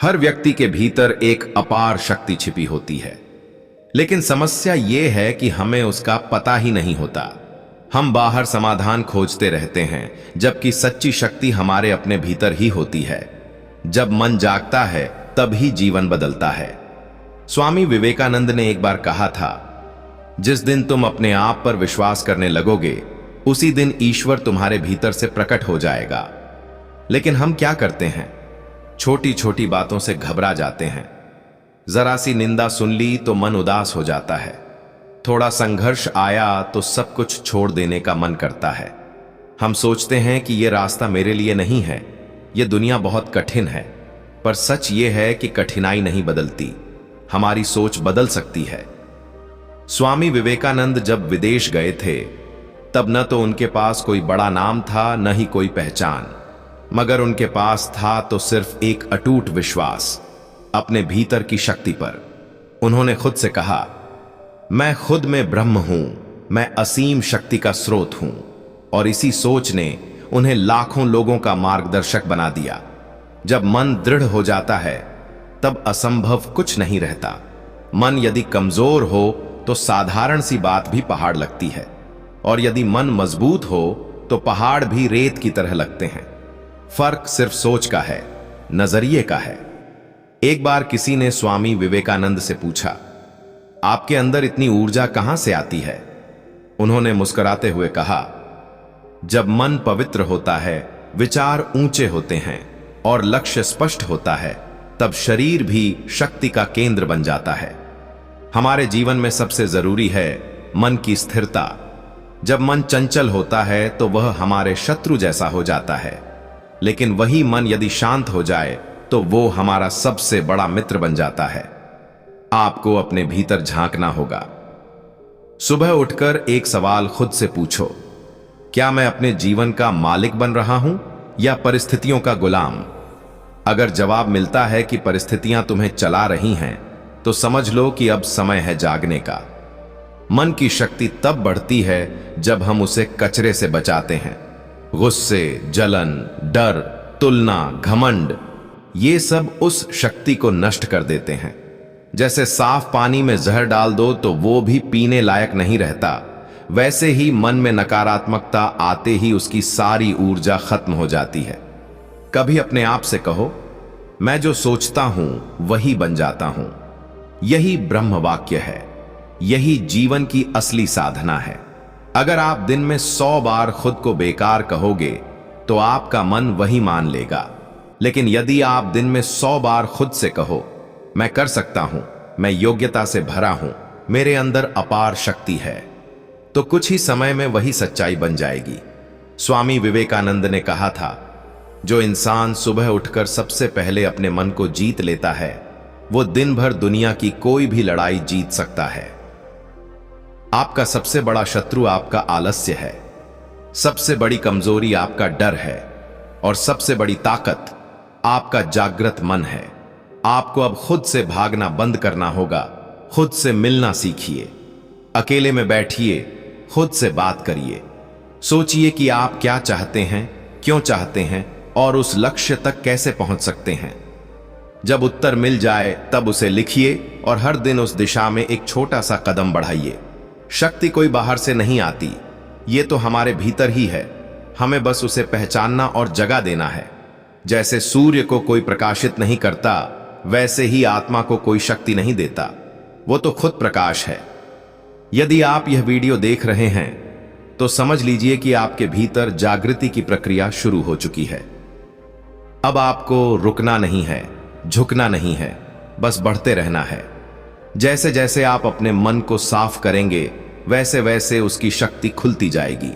हर व्यक्ति के भीतर एक अपार शक्ति छिपी होती है, लेकिन समस्या यह है कि हमें उसका पता ही नहीं होता। हम बाहर समाधान खोजते रहते हैं, जबकि सच्ची शक्ति हमारे अपने भीतर ही होती है। जब मन जागता है तभी जीवन बदलता है। स्वामी विवेकानंद ने एक बार कहा था, जिस दिन तुम अपने आप पर विश्वास करने लगोगे, उसी दिन ईश्वर तुम्हारे भीतर से प्रकट हो जाएगा। लेकिन हम क्या करते हैं? छोटी छोटी बातों से घबरा जाते हैं। जरा सी निंदा सुन ली तो मन उदास हो जाता है। थोड़ा संघर्ष आया तो सब कुछ छोड़ देने का मन करता है। हम सोचते हैं कि यह रास्ता मेरे लिए नहीं है, यह दुनिया बहुत कठिन है। पर सच यह है कि कठिनाई नहीं बदलती, हमारी सोच बदल सकती है। स्वामी विवेकानंद जब विदेश गए थे, तब न तो उनके पास कोई बड़ा नाम था, न ही कोई पहचान, मगर उनके पास था तो सिर्फ एक अटूट विश्वास अपने भीतर की शक्ति पर। उन्होंने खुद से कहा, मैं खुद में ब्रह्म हूं, मैं असीम शक्ति का स्रोत हूं। और इसी सोच ने उन्हें लाखों लोगों का मार्गदर्शक बना दिया। जब मन दृढ़ हो जाता है, तब असंभव कुछ नहीं रहता। मन यदि कमजोर हो तो साधारण सी बात भी पहाड़ लगती है, और यदि मन मजबूत हो तो पहाड़ भी रेत की तरह लगते हैं। फर्क सिर्फ सोच का है, नजरिए का है। एक बार किसी ने स्वामी विवेकानंद से पूछा, आपके अंदर इतनी ऊर्जा कहां से आती है? उन्होंने मुस्कुराते हुए कहा, जब मन पवित्र होता है, विचार ऊंचे होते हैं और लक्ष्य स्पष्ट होता है, तब शरीर भी शक्ति का केंद्र बन जाता है। हमारे जीवन में सबसे जरूरी है मन की स्थिरता। जब मन चंचल होता है तो वह हमारे शत्रु जैसा हो जाता है, लेकिन वही मन यदि शांत हो जाए तो वो हमारा सबसे बड़ा मित्र बन जाता है। आपको अपने भीतर झांकना होगा। सुबह उठकर एक सवाल खुद से पूछो, क्या मैं अपने जीवन का मालिक बन रहा हूं या परिस्थितियों का गुलाम? अगर जवाब मिलता है कि परिस्थितियां तुम्हें चला रही हैं, तो समझ लो कि अब समय है जागने का। मन की शक्ति तब बढ़ती है जब हम उसे कचरे से बचाते हैं। गुस्से, जलन, डर, तुलना, घमंड, ये सब उस शक्ति को नष्ट कर देते हैं। जैसे साफ पानी में जहर डाल दो तो वो भी पीने लायक नहीं रहता, वैसे ही मन में नकारात्मकता आते ही उसकी सारी ऊर्जा खत्म हो जाती है। कभी अपने आप से कहो, मैं जो सोचता हूं वही बन जाता हूं। यही ब्रह्म वाक्य है, यही जीवन की असली साधना है। अगर आप दिन में 100 बार खुद को बेकार कहोगे तो आपका मन वही मान लेगा। लेकिन यदि आप दिन में 100 बार खुद से कहो, मैं कर सकता हूं, मैं योग्यता से भरा हूं, मेरे अंदर अपार शक्ति है, तो कुछ ही समय में वही सच्चाई बन जाएगी। स्वामी विवेकानंद ने कहा था, जो इंसान सुबह उठकर सबसे पहले अपने मन को जीत लेता है, वो दिन भर दुनिया की कोई भी लड़ाई जीत सकता है। आपका सबसे बड़ा शत्रु आपका आलस्य है, सबसे बड़ी कमजोरी आपका डर है, और सबसे बड़ी ताकत आपका जागृत मन है। आपको अब खुद से भागना बंद करना होगा। खुद से मिलना सीखिए, अकेले में बैठिए, खुद से बात करिए, सोचिए कि आप क्या चाहते हैं, क्यों चाहते हैं और उस लक्ष्य तक कैसे पहुंच सकते हैं। जब उत्तर मिल जाए तब उसे लिखिए और हर दिन उस दिशा में एक छोटा सा कदम बढ़ाइए। शक्ति कोई बाहर से नहीं आती, ये तो हमारे भीतर ही है। हमें बस उसे पहचानना और जगह देना है। जैसे सूर्य को कोई प्रकाशित नहीं करता, वैसे ही आत्मा को कोई शक्ति नहीं देता, वो तो खुद प्रकाश है। यदि आप यह वीडियो देख रहे हैं तो समझ लीजिए कि आपके भीतर जागृति की प्रक्रिया शुरू हो चुकी है। अब आपको रुकना नहीं है, झुकना नहीं है, बस बढ़ते रहना है। जैसे जैसे आप अपने मन को साफ करेंगे, वैसे वैसे उसकी शक्ति खुलती जाएगी।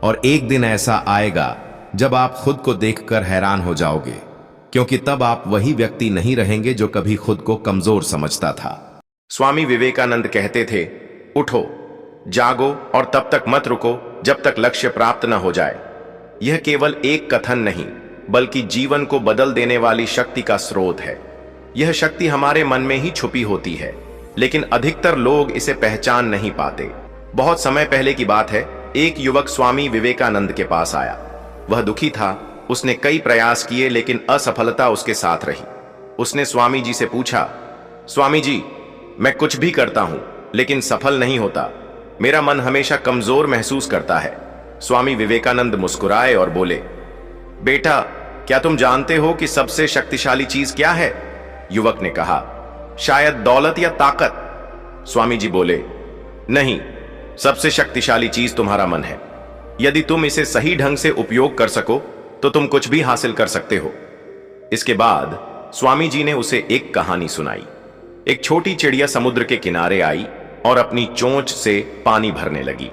और एक दिन ऐसा आएगा जब आप खुद को देखकर हैरान हो जाओगे, क्योंकि तब आप वही व्यक्ति नहीं रहेंगे जो कभी खुद को कमजोर समझता था। स्वामी विवेकानंद कहते थे, उठो, जागो और तब तक मत रुको जब तक लक्ष्य प्राप्त न हो जाए। यह केवल एक कथन नहीं, बल्कि जीवन को बदल देने वाली शक्ति का स्रोत है। यह शक्ति हमारे मन में ही छुपी होती है, लेकिन अधिकतर लोग इसे पहचान नहीं पाते। बहुत समय पहले की बात है, एक युवक स्वामी विवेकानंद के पास आया। वह दुखी था, उसने कई प्रयास किए लेकिन असफलता उसके साथ रही। उसने स्वामी जी से पूछा, स्वामी जी, मैं कुछ भी करता हूं लेकिन सफल नहीं होता। मेरा मन हमेशा कमजोर महसूस करता है। स्वामी विवेकानंद मुस्कुराए और बोले, बेटा, क्या तुम जानते हो कि सबसे शक्तिशाली चीज क्या है? युवक ने कहा, शायद दौलत या ताकत। स्वामी जी बोले, नहीं, सबसे शक्तिशाली चीज तुम्हारा मन है। यदि तुम इसे सही ढंग से उपयोग कर सको तो तुम कुछ भी हासिल कर सकते हो। इसके बाद स्वामी जी ने उसे एक कहानी सुनाई। एक छोटी चिड़िया समुद्र के किनारे आई और अपनी चोंच से पानी भरने लगी।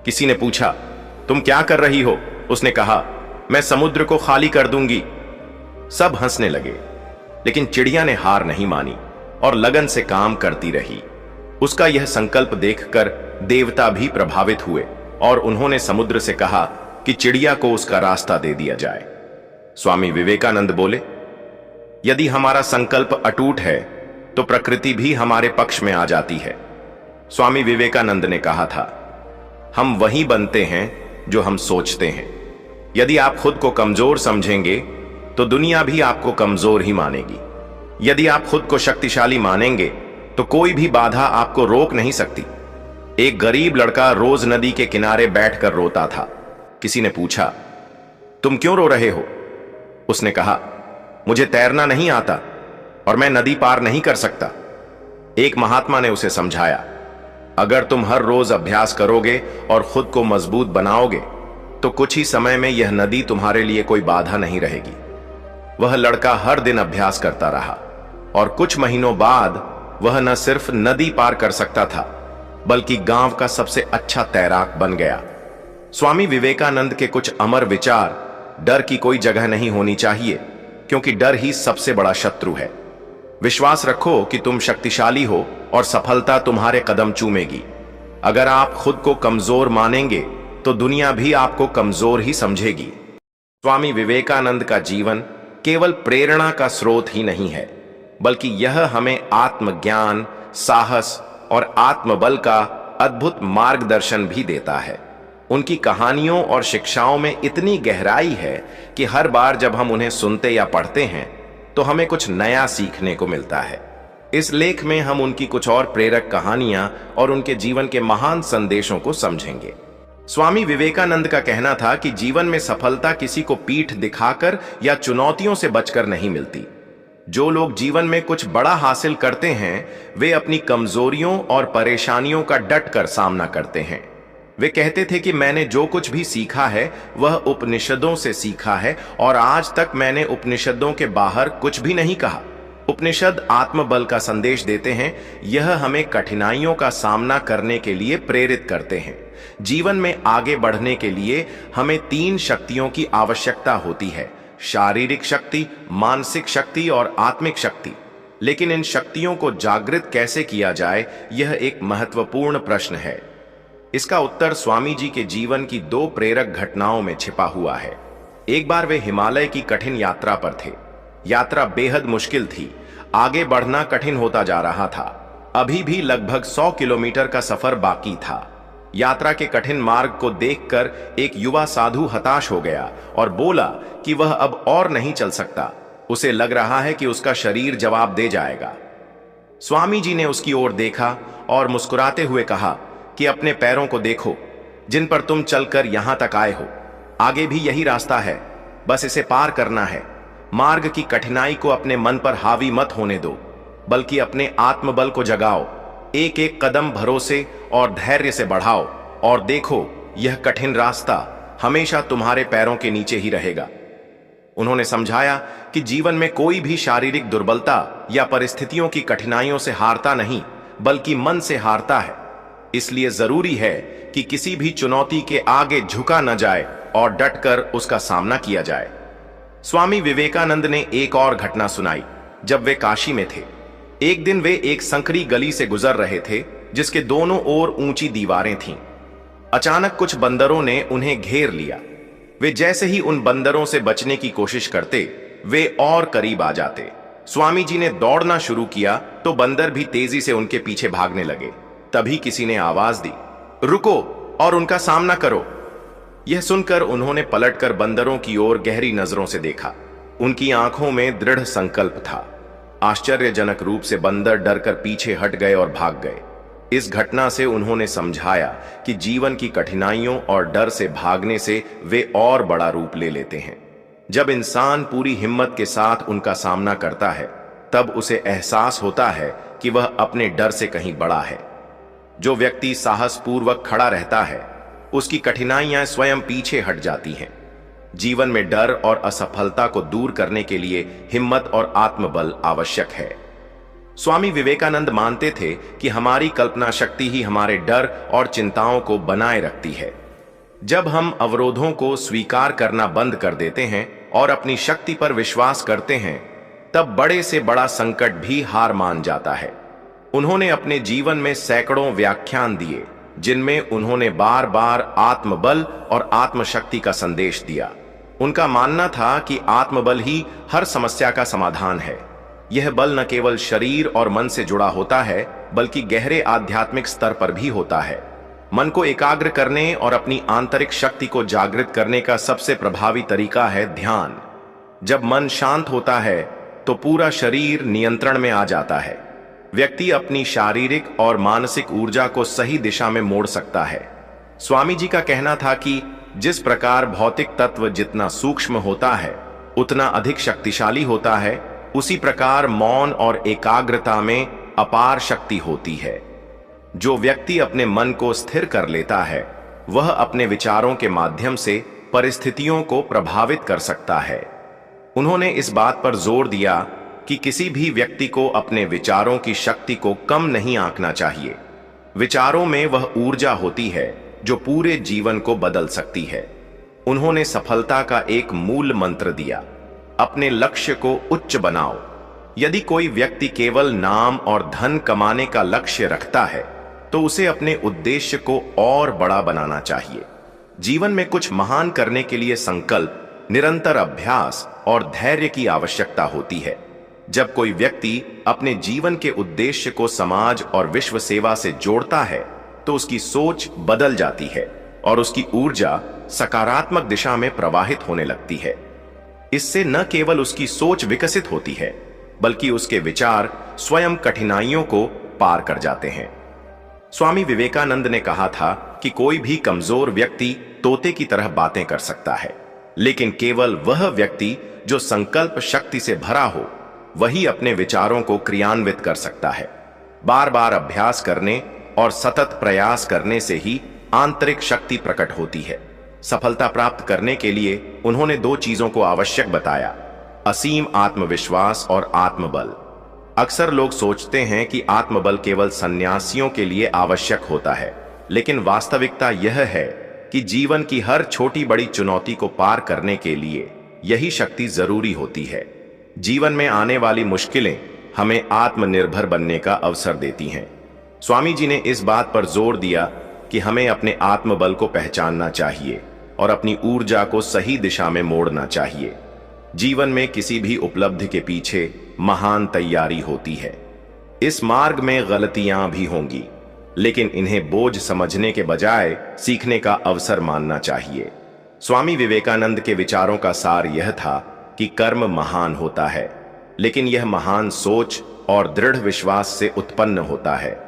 किसी ने पूछा, तुम क्या कर रही हो? उसने कहा, मैं समुद्र को खाली कर दूंगी। सब हंसने लगे, लेकिन चिड़िया ने हार नहीं मानी और लगन से काम करती रही। उसका यह संकल्प देखकर देवता भी प्रभावित हुए और उन्होंने समुद्र से कहा कि चिड़िया को उसका रास्ता दे दिया जाए। स्वामी विवेकानंद बोले, यदि हमारा संकल्प अटूट है तो प्रकृति भी हमारे पक्ष में आ जाती है। स्वामी विवेकानंद ने कहा था, हम वही बनते हैं जो हम सोचते हैं। यदि आप खुद को कमजोर समझेंगे तो दुनिया भी आपको कमजोर ही मानेगी। यदि आप खुद को शक्तिशाली मानेंगे तो कोई भी बाधा आपको रोक नहीं सकती। एक गरीब लड़का रोज नदी के किनारे बैठकर रोता था। किसी ने पूछा, तुम क्यों रो रहे हो? उसने कहा, मुझे तैरना नहीं आता और मैं नदी पार नहीं कर सकता। एक महात्मा ने उसे समझाया, अगर तुम हर रोज अभ्यास करोगे और खुद को मजबूत बनाओगे तो कुछ ही समय में यह नदी तुम्हारे लिए कोई बाधा नहीं रहेगी। वह लड़का हर दिन अभ्यास करता रहा और कुछ महीनों बाद वह न सिर्फ नदी पार कर सकता था बल्कि गांव का सबसे अच्छा तैराक बन गया। स्वामी विवेकानंद के कुछ अमर विचार, डर की कोई जगह नहीं होनी चाहिए क्योंकि डर ही सबसे बड़ा शत्रु है। विश्वास रखो कि तुम शक्तिशाली हो और सफलता तुम्हारे कदम चूमेगी। अगर आप खुद को कमजोर मानेंगे तो दुनिया भी आपको कमजोर ही समझेगी। स्वामी विवेकानंद का जीवन केवल प्रेरणा का स्रोत ही नहीं है, बल्कि यह हमें आत्मज्ञान, साहस और आत्मबल का अद्भुत मार्गदर्शन भी देता है। उनकी कहानियों और शिक्षाओं में इतनी गहराई है कि हर बार जब हम उन्हें सुनते या पढ़ते हैं तो हमें कुछ नया सीखने को मिलता है। इस लेख में हम उनकी कुछ और प्रेरक कहानियां और उनके जीवन के महान संदेशों को समझेंगे। स्वामी विवेकानंद का कहना था कि जीवन में सफलता किसी को पीठ दिखाकर या चुनौतियों से बचकर नहीं मिलती। जो लोग जीवन में कुछ बड़ा हासिल करते हैं वे अपनी कमजोरियों और परेशानियों का डट कर सामना करते हैं। वे कहते थे कि मैंने जो कुछ भी सीखा है वह उपनिषदों से सीखा है और आज तक मैंने उपनिषदों के बाहर कुछ भी नहीं कहा। उपनिषद आत्मबल का संदेश देते हैं। यह हमें कठिनाइयों का सामना करने के लिए प्रेरित करते हैं। जीवन में आगे बढ़ने के लिए हमें 3 शक्तियों की आवश्यकता होती है, शारीरिक शक्ति, मानसिक शक्ति और आत्मिक शक्ति। लेकिन इन शक्तियों को जागृत कैसे किया जाए, यह एक महत्वपूर्ण प्रश्न है। इसका उत्तर स्वामी जी के जीवन की 2 प्रेरक घटनाओं में छिपा हुआ है। एक बार वे हिमालय की कठिन यात्रा पर थे। यात्रा बेहद मुश्किल थी। आगे बढ़ना कठिन होता जा रहा था। अभी भी लगभग 100 किलोमीटर का सफर बाकी था। यात्रा के कठिन मार्ग को देखकर एक युवा साधु हताश हो गया और बोला कि वह अब और नहीं चल सकता। उसे लग रहा है कि उसका शरीर जवाब दे जाएगा। स्वामी जी ने उसकी ओर देखा और मुस्कुराते हुए कहा कि अपने पैरों को देखो, जिन पर तुम चलकर यहां तक आए हो। आगे भी यही रास्ता है, बस इसे पार करना है। मार्ग की कठिनाई को अपने मन पर हावी मत होने दो, बल्कि अपने आत्मबल को जगाओ। एक एक कदम भरोसे और धैर्य से बढ़ाओ और देखो, यह कठिन रास्ता हमेशा तुम्हारे पैरों के नीचे ही रहेगा। उन्होंने समझाया कि जीवन में कोई भी शारीरिक दुर्बलता या परिस्थितियों की कठिनाइयों से हारता नहीं, बल्कि मन से हारता है। इसलिए जरूरी है कि किसी भी चुनौती के आगे झुका न जाए और डटकर उसका सामना किया जाए। स्वामी विवेकानंद ने एक और घटना सुनाई जब वे काशी में थे। एक दिन वे एक संकरी गली से गुजर रहे थे जिसके दोनों ओर ऊंची दीवारें थीं। अचानक कुछ बंदरों ने उन्हें घेर लिया। वे जैसे ही उन बंदरों से बचने की कोशिश करते, वे और करीब आ जाते। स्वामी जी ने दौड़ना शुरू किया तो बंदर भी तेजी से उनके पीछे भागने लगे। तभी किसी ने आवाज दी, रुको और उनका सामना करो। यह सुनकर उन्होंने पलटकर बंदरों की ओर गहरी नजरों से देखा। उनकी आंखों में दृढ़ संकल्प था। आश्चर्यजनक रूप से बंदर डरकर पीछे हट गए और भाग गए। इस घटना से उन्होंने समझाया कि जीवन की कठिनाइयों और डर से भागने से वे और बड़ा रूप ले लेते हैं। जब इंसान पूरी हिम्मत के साथ उनका सामना करता है, तब उसे एहसास होता है कि वह अपने डर से कहीं बड़ा है। जो व्यक्ति साहसपूर्वक खड़ा रहता है, उसकी कठिनाइयां स्वयं पीछे हट जाती हैं। जीवन में डर और असफलता को दूर करने के लिए हिम्मत और आत्मबल आवश्यक है। स्वामी विवेकानंद मानते थे कि हमारी कल्पना शक्ति ही हमारे डर और चिंताओं को बनाए रखती है। जब हम अवरोधों को स्वीकार करना बंद कर देते हैं और अपनी शक्ति पर विश्वास करते हैं, तब बड़े से बड़ा संकट भी हार मान जाता है। उन्होंने अपने जीवन में सैकड़ों व्याख्यान दिए, जिनमें उन्होंने बार बार आत्मबल और आत्मशक्ति का संदेश दिया। उनका मानना था कि आत्मबल ही हर समस्या का समाधान है। यह बल न केवल शरीर और मन से जुड़ा होता है, बल्कि गहरे आध्यात्मिक स्तर पर भी होता है। मन को एकाग्र करने और अपनी आंतरिक शक्ति को जागृत करने का सबसे प्रभावी तरीका है ध्यान। जब मन शांत होता है, तो पूरा शरीर नियंत्रण में आ जाता है। व्यक्ति अपनी शारीरिक और मानसिक ऊर्जा को सही दिशा में मोड़ सकता है। स्वामी जी का कहना था कि जिस प्रकार भौतिक तत्व जितना सूक्ष्म होता है, उतना अधिक शक्तिशाली होता है, उसी प्रकार मौन और एकाग्रता में अपार शक्ति होती है। जो व्यक्ति अपने मन को स्थिर कर लेता है, वह अपने विचारों के माध्यम से परिस्थितियों को प्रभावित कर सकता है। उन्होंने इस बात पर जोर दिया कि किसी भी व्यक्ति को अपने विचारों की शक्ति को कम नहीं आंकना चाहिए। विचारों में वह ऊर्जा होती है जो पूरे जीवन को बदल सकती है। उन्होंने सफलता का एक मूल मंत्र दिया, अपने लक्ष्य को उच्च बनाओ। यदि कोई व्यक्ति केवल नाम और धन कमाने का लक्ष्य रखता है, तो उसे अपने उद्देश्य को और बड़ा बनाना चाहिए। जीवन में कुछ महान करने के लिए संकल्प, निरंतर अभ्यास और धैर्य की आवश्यकता होती है। जब कोई व्यक्ति अपने जीवन के उद्देश्य को समाज और विश्व सेवा से जोड़ता है, तो उसकी सोच बदल जाती है और उसकी ऊर्जा सकारात्मक दिशा में प्रवाहित होने लगती है। इससे न केवल उसकी सोच विकसित होती है, बल्कि उसके विचार स्वयं कठिनाइयों को पार कर जाते हैं। स्वामी विवेकानंद ने कहा था कि कोई भी कमजोर व्यक्ति तोते की तरह बातें कर सकता है, लेकिन केवल वह व्यक्ति जो संकल्प शक्ति से भरा हो, वही अपने विचारों को क्रियान्वित कर सकता है। बार बार अभ्यास करने और सतत प्रयास करने से ही आंतरिक शक्ति प्रकट होती है। सफलता प्राप्त करने के लिए उन्होंने दो चीजों को आवश्यक बताया, असीम आत्मविश्वास और आत्मबल। अक्सर लोग सोचते हैं कि आत्मबल केवल सन्यासियों के लिए आवश्यक होता है, लेकिन वास्तविकता यह है कि जीवन की हर छोटी बड़ी चुनौती को पार करने के लिए यही शक्ति जरूरी होती है। जीवन में आने वाली मुश्किलें हमें आत्मनिर्भर बनने का अवसर देती हैं। स्वामी जी ने इस बात पर जोर दिया कि हमें अपने आत्मबल को पहचानना चाहिए और अपनी ऊर्जा को सही दिशा में मोड़ना चाहिए। जीवन में किसी भी उपलब्धि के पीछे महान तैयारी होती है। इस मार्ग में गलतियां भी होंगी, लेकिन इन्हें बोझ समझने के बजाय सीखने का अवसर मानना चाहिए। स्वामी विवेकानंद के विचारों का सार यह था कि कर्म महान होता है, लेकिन यह महान सोच और दृढ़ विश्वास से उत्पन्न होता है।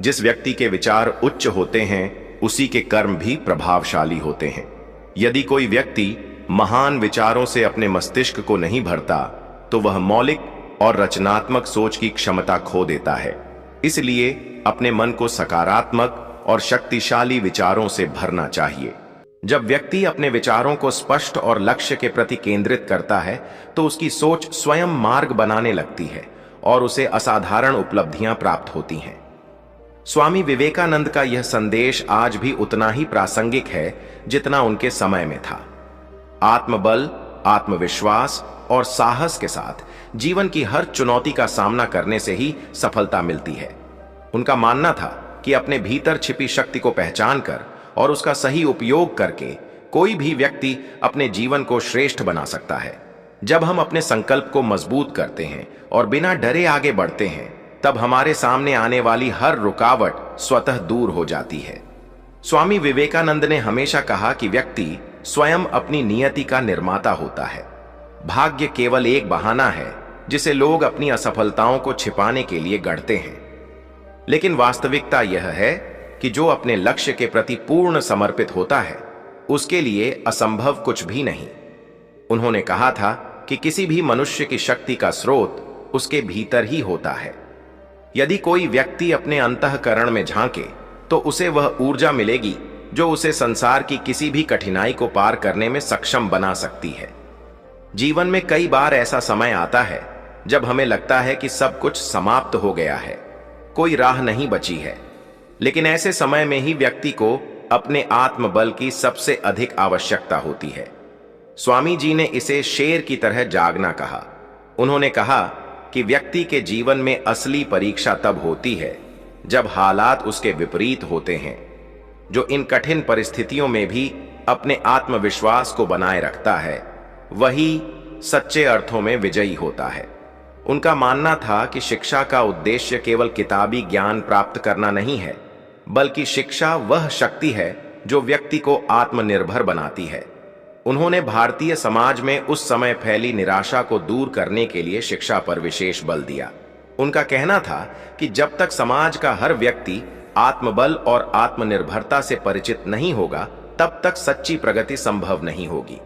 जिस व्यक्ति के विचार उच्च होते हैं, उसी के कर्म भी प्रभावशाली होते हैं। यदि कोई व्यक्ति महान विचारों से अपने मस्तिष्क को नहीं भरता, तो वह मौलिक और रचनात्मक सोच की क्षमता खो देता है। इसलिए अपने मन को सकारात्मक और शक्तिशाली विचारों से भरना चाहिए। जब व्यक्ति अपने विचारों को स्पष्ट और लक्ष्य के प्रति केंद्रित करता है, तो उसकी सोच स्वयं मार्ग बनाने लगती है और उसे असाधारण उपलब्धियां प्राप्त होती हैं। स्वामी विवेकानंद का यह संदेश आज भी उतना ही प्रासंगिक है जितना उनके समय में था। आत्मबल, आत्मविश्वास और साहस के साथ जीवन की हर चुनौती का सामना करने से ही सफलता मिलती है। उनका मानना था कि अपने भीतर छिपी शक्ति को पहचान कर और उसका सही उपयोग करके कोई भी व्यक्ति अपने जीवन को श्रेष्ठ बना सकता है। जब हम अपने संकल्प को मजबूत करते हैं और बिना डरे आगे बढ़ते हैं, तब हमारे सामने आने वाली हर रुकावट स्वतः दूर हो जाती है। स्वामी विवेकानंद ने हमेशा कहा कि व्यक्ति स्वयं अपनी नियति का निर्माता होता है। भाग्य केवल एक बहाना है जिसे लोग अपनी असफलताओं को छिपाने के लिए गढ़ते हैं। लेकिन वास्तविकता यह है कि जो अपने लक्ष्य के प्रति पूर्ण समर्पित होता है, उसके लिए असंभव कुछ भी नहीं। उन्होंने कहा था कि किसी भी मनुष्य की शक्ति का स्रोत उसके भीतर ही होता है। यदि कोई व्यक्ति अपने अंतःकरण में झांके तो उसे वह ऊर्जा मिलेगी जो उसे संसार की किसी भी कठिनाई को पार करने में सक्षम बना सकती है। जीवन में कई बार ऐसा समय आता है जब हमें लगता है कि सब कुछ समाप्त हो गया है, कोई राह नहीं बची है। लेकिन ऐसे समय में ही व्यक्ति को अपने आत्मबल की सबसे अधिक आवश्यकता होती है। स्वामी जी ने इसे शेर की तरह जागना कहा। उन्होंने कहा कि व्यक्ति के जीवन में असली परीक्षा तब होती है जब हालात उसके विपरीत होते हैं। जो इन कठिन परिस्थितियों में भी अपने आत्मविश्वास को बनाए रखता है, वही सच्चे अर्थों में विजयी होता है। उनका मानना था कि शिक्षा का उद्देश्य केवल किताबी ज्ञान प्राप्त करना नहीं है, बल्कि शिक्षा वह शक्ति है जो व्यक्ति को आत्मनिर्भर बनाती है। उन्होंने भारतीय समाज में उस समय फैली निराशा को दूर करने के लिए शिक्षा पर विशेष बल दिया। उनका कहना था कि जब तक समाज का हर व्यक्ति आत्मबल और आत्मनिर्भरता से परिचित नहीं होगा, तब तक सच्ची प्रगति संभव नहीं होगी।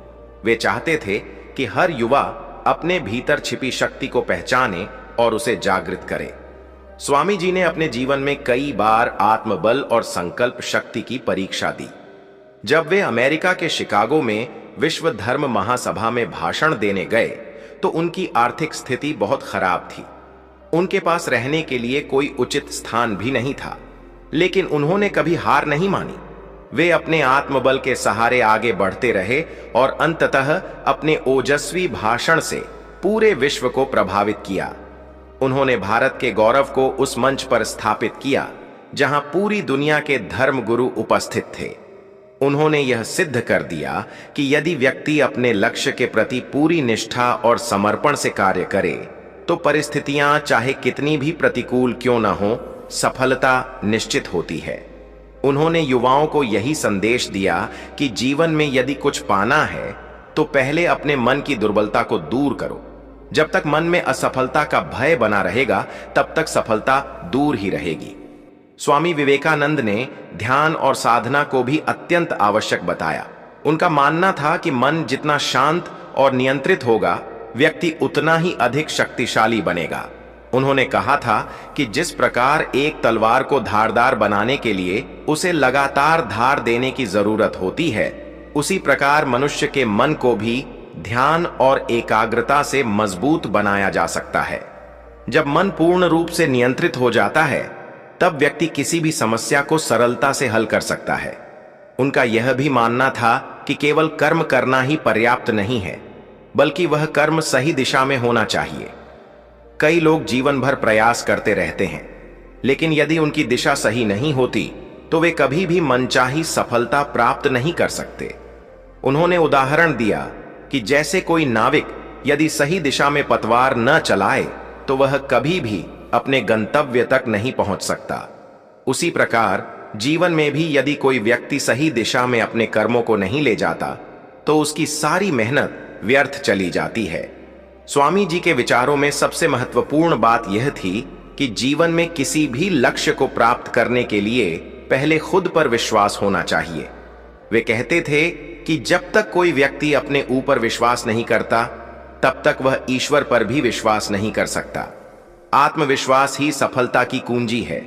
वे चाहते थे कि हर युवा अपने भीतर छिपी शक्ति को पहचाने और उसे जागृत करे। स्वामी जी ने अपने जीवन में कई बार आत्मबल और संकल्प शक्ति की परीक्षा दी। जब वे अमेरिका के शिकागो में विश्व धर्म महासभा में भाषण देने गए तो उनकी आर्थिक स्थिति बहुत खराब थी। उनके पास रहने के लिए कोई उचित स्थान भी नहीं था, लेकिन उन्होंने कभी हार नहीं मानी। वे अपने आत्मबल के सहारे आगे बढ़ते रहे और अंततः अपने ओजस्वी भाषण से पूरे विश्व को प्रभावित किया। उन्होंने भारत के गौरव को उस मंच पर स्थापित किया जहां पूरी दुनिया के धर्म गुरु उपस्थित थे। उन्होंने यह सिद्ध कर दिया कि यदि व्यक्ति अपने लक्ष्य के प्रति पूरी निष्ठा और समर्पण से कार्य करे तो परिस्थितियां चाहे कितनी भी प्रतिकूल क्यों न हो, सफलता निश्चित होती है। उन्होंने युवाओं को यही संदेश दिया कि जीवन में यदि कुछ पाना है तो पहले अपने मन की दुर्बलता को दूर करो। जब तक मन में असफलता का भय बना रहेगा, तब तक सफलता दूर ही रहेगी। स्वामी विवेकानंद ने ध्यान और साधना को भी अत्यंत आवश्यक बताया। उनका मानना था कि मन जितना शांत और नियंत्रित होगा, व्यक्ति उतना ही अधिक शक्तिशाली बनेगा। उन्होंने कहा था कि जिस प्रकार एक तलवार को धारदार बनाने के लिए उसे लगातार धार देने की जरूरत होती है, उसी प्रकार मनुष्य के मन को भी ध्यान और एकाग्रता से मजबूत बनाया जा सकता है। जब मन पूर्ण रूप से नियंत्रित हो जाता है, तब व्यक्ति किसी भी समस्या को सरलता से हल कर सकता है। उनका यह भी मानना था कि केवल कर्म करना ही पर्याप्त नहीं है, बल्कि वह कर्म सही दिशा में होना चाहिए। कई लोग जीवन भर प्रयास करते रहते हैं, लेकिन यदि उनकी दिशा सही नहीं होती तो वे कभी भी मनचाही सफलता प्राप्त नहीं कर सकते। उन्होंने उदाहरण दिया कि जैसे कोई नाविक यदि सही दिशा में पतवार न चलाए तो वह कभी भी अपने गंतव्य तक नहीं पहुंच सकता। उसी प्रकार जीवन में भी यदि कोई व्यक्ति सही दिशा में अपने कर्मों को नहीं ले जाता तो उसकी सारी मेहनत व्यर्थ चली जाती है। स्वामी जी के विचारों में सबसे महत्वपूर्ण बात यह थी कि जीवन में किसी भी लक्ष्य को प्राप्त करने के लिए पहले खुद पर विश्वास होना चाहिए। वे कहते थे कि जब तक कोई व्यक्ति अपने ऊपर विश्वास नहीं करता, तब तक वह ईश्वर पर भी विश्वास नहीं कर सकता। आत्मविश्वास ही सफलता की कुंजी है।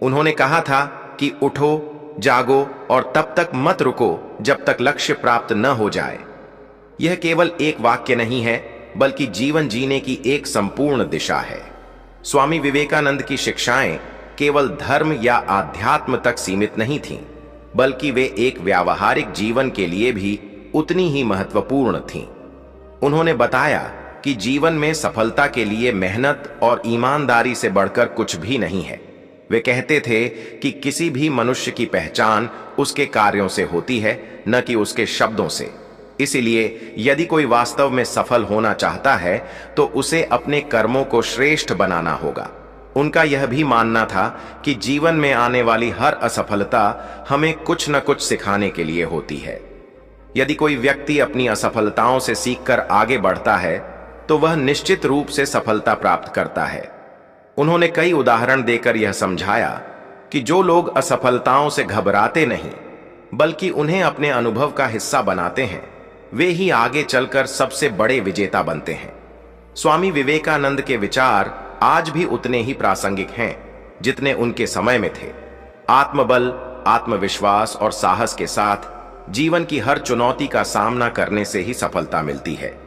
उन्होंने कहा था कि उठो, जागो और तब तक मत रुको जब तक लक्ष्य प्राप्त न हो जाए। यह केवल एक वाक्य नहीं है, बल्कि जीवन जीने की एक संपूर्ण दिशा है। स्वामी विवेकानंद की शिक्षाएं केवल धर्म या आध्यात्म तक सीमित नहीं थीं, बल्कि वे एक व्यावहारिक जीवन के लिए भी उतनी ही महत्वपूर्ण थीं। उन्होंने बताया कि जीवन में सफलता के लिए मेहनत और ईमानदारी से बढ़कर कुछ भी नहीं है। वे कहते थे कि किसी भी मनुष्य की पहचान उसके कार्यों से होती है, न कि उसके शब्दों से। इसीलिए यदि कोई वास्तव में सफल होना चाहता है तो उसे अपने कर्मों को श्रेष्ठ बनाना होगा। उनका यह भी मानना था कि जीवन में आने वाली हर असफलता हमें कुछ न कुछ सिखाने के लिए होती है। यदि कोई व्यक्ति अपनी असफलताओं से सीखकर आगे बढ़ता है तो वह निश्चित रूप से सफलता प्राप्त करता है। उन्होंने कई उदाहरण देकर यह समझाया कि जो लोग असफलताओं से घबराते नहीं बल्कि उन्हें अपने अनुभव का हिस्सा बनाते हैं, वे ही आगे चलकर सबसे बड़े विजेता बनते हैं। स्वामी विवेकानंद के विचार आज भी उतने ही प्रासंगिक हैं जितने उनके समय में थे। आत्मबल, आत्मविश्वास और साहस के साथ जीवन की हर चुनौती का सामना करने से ही सफलता मिलती है।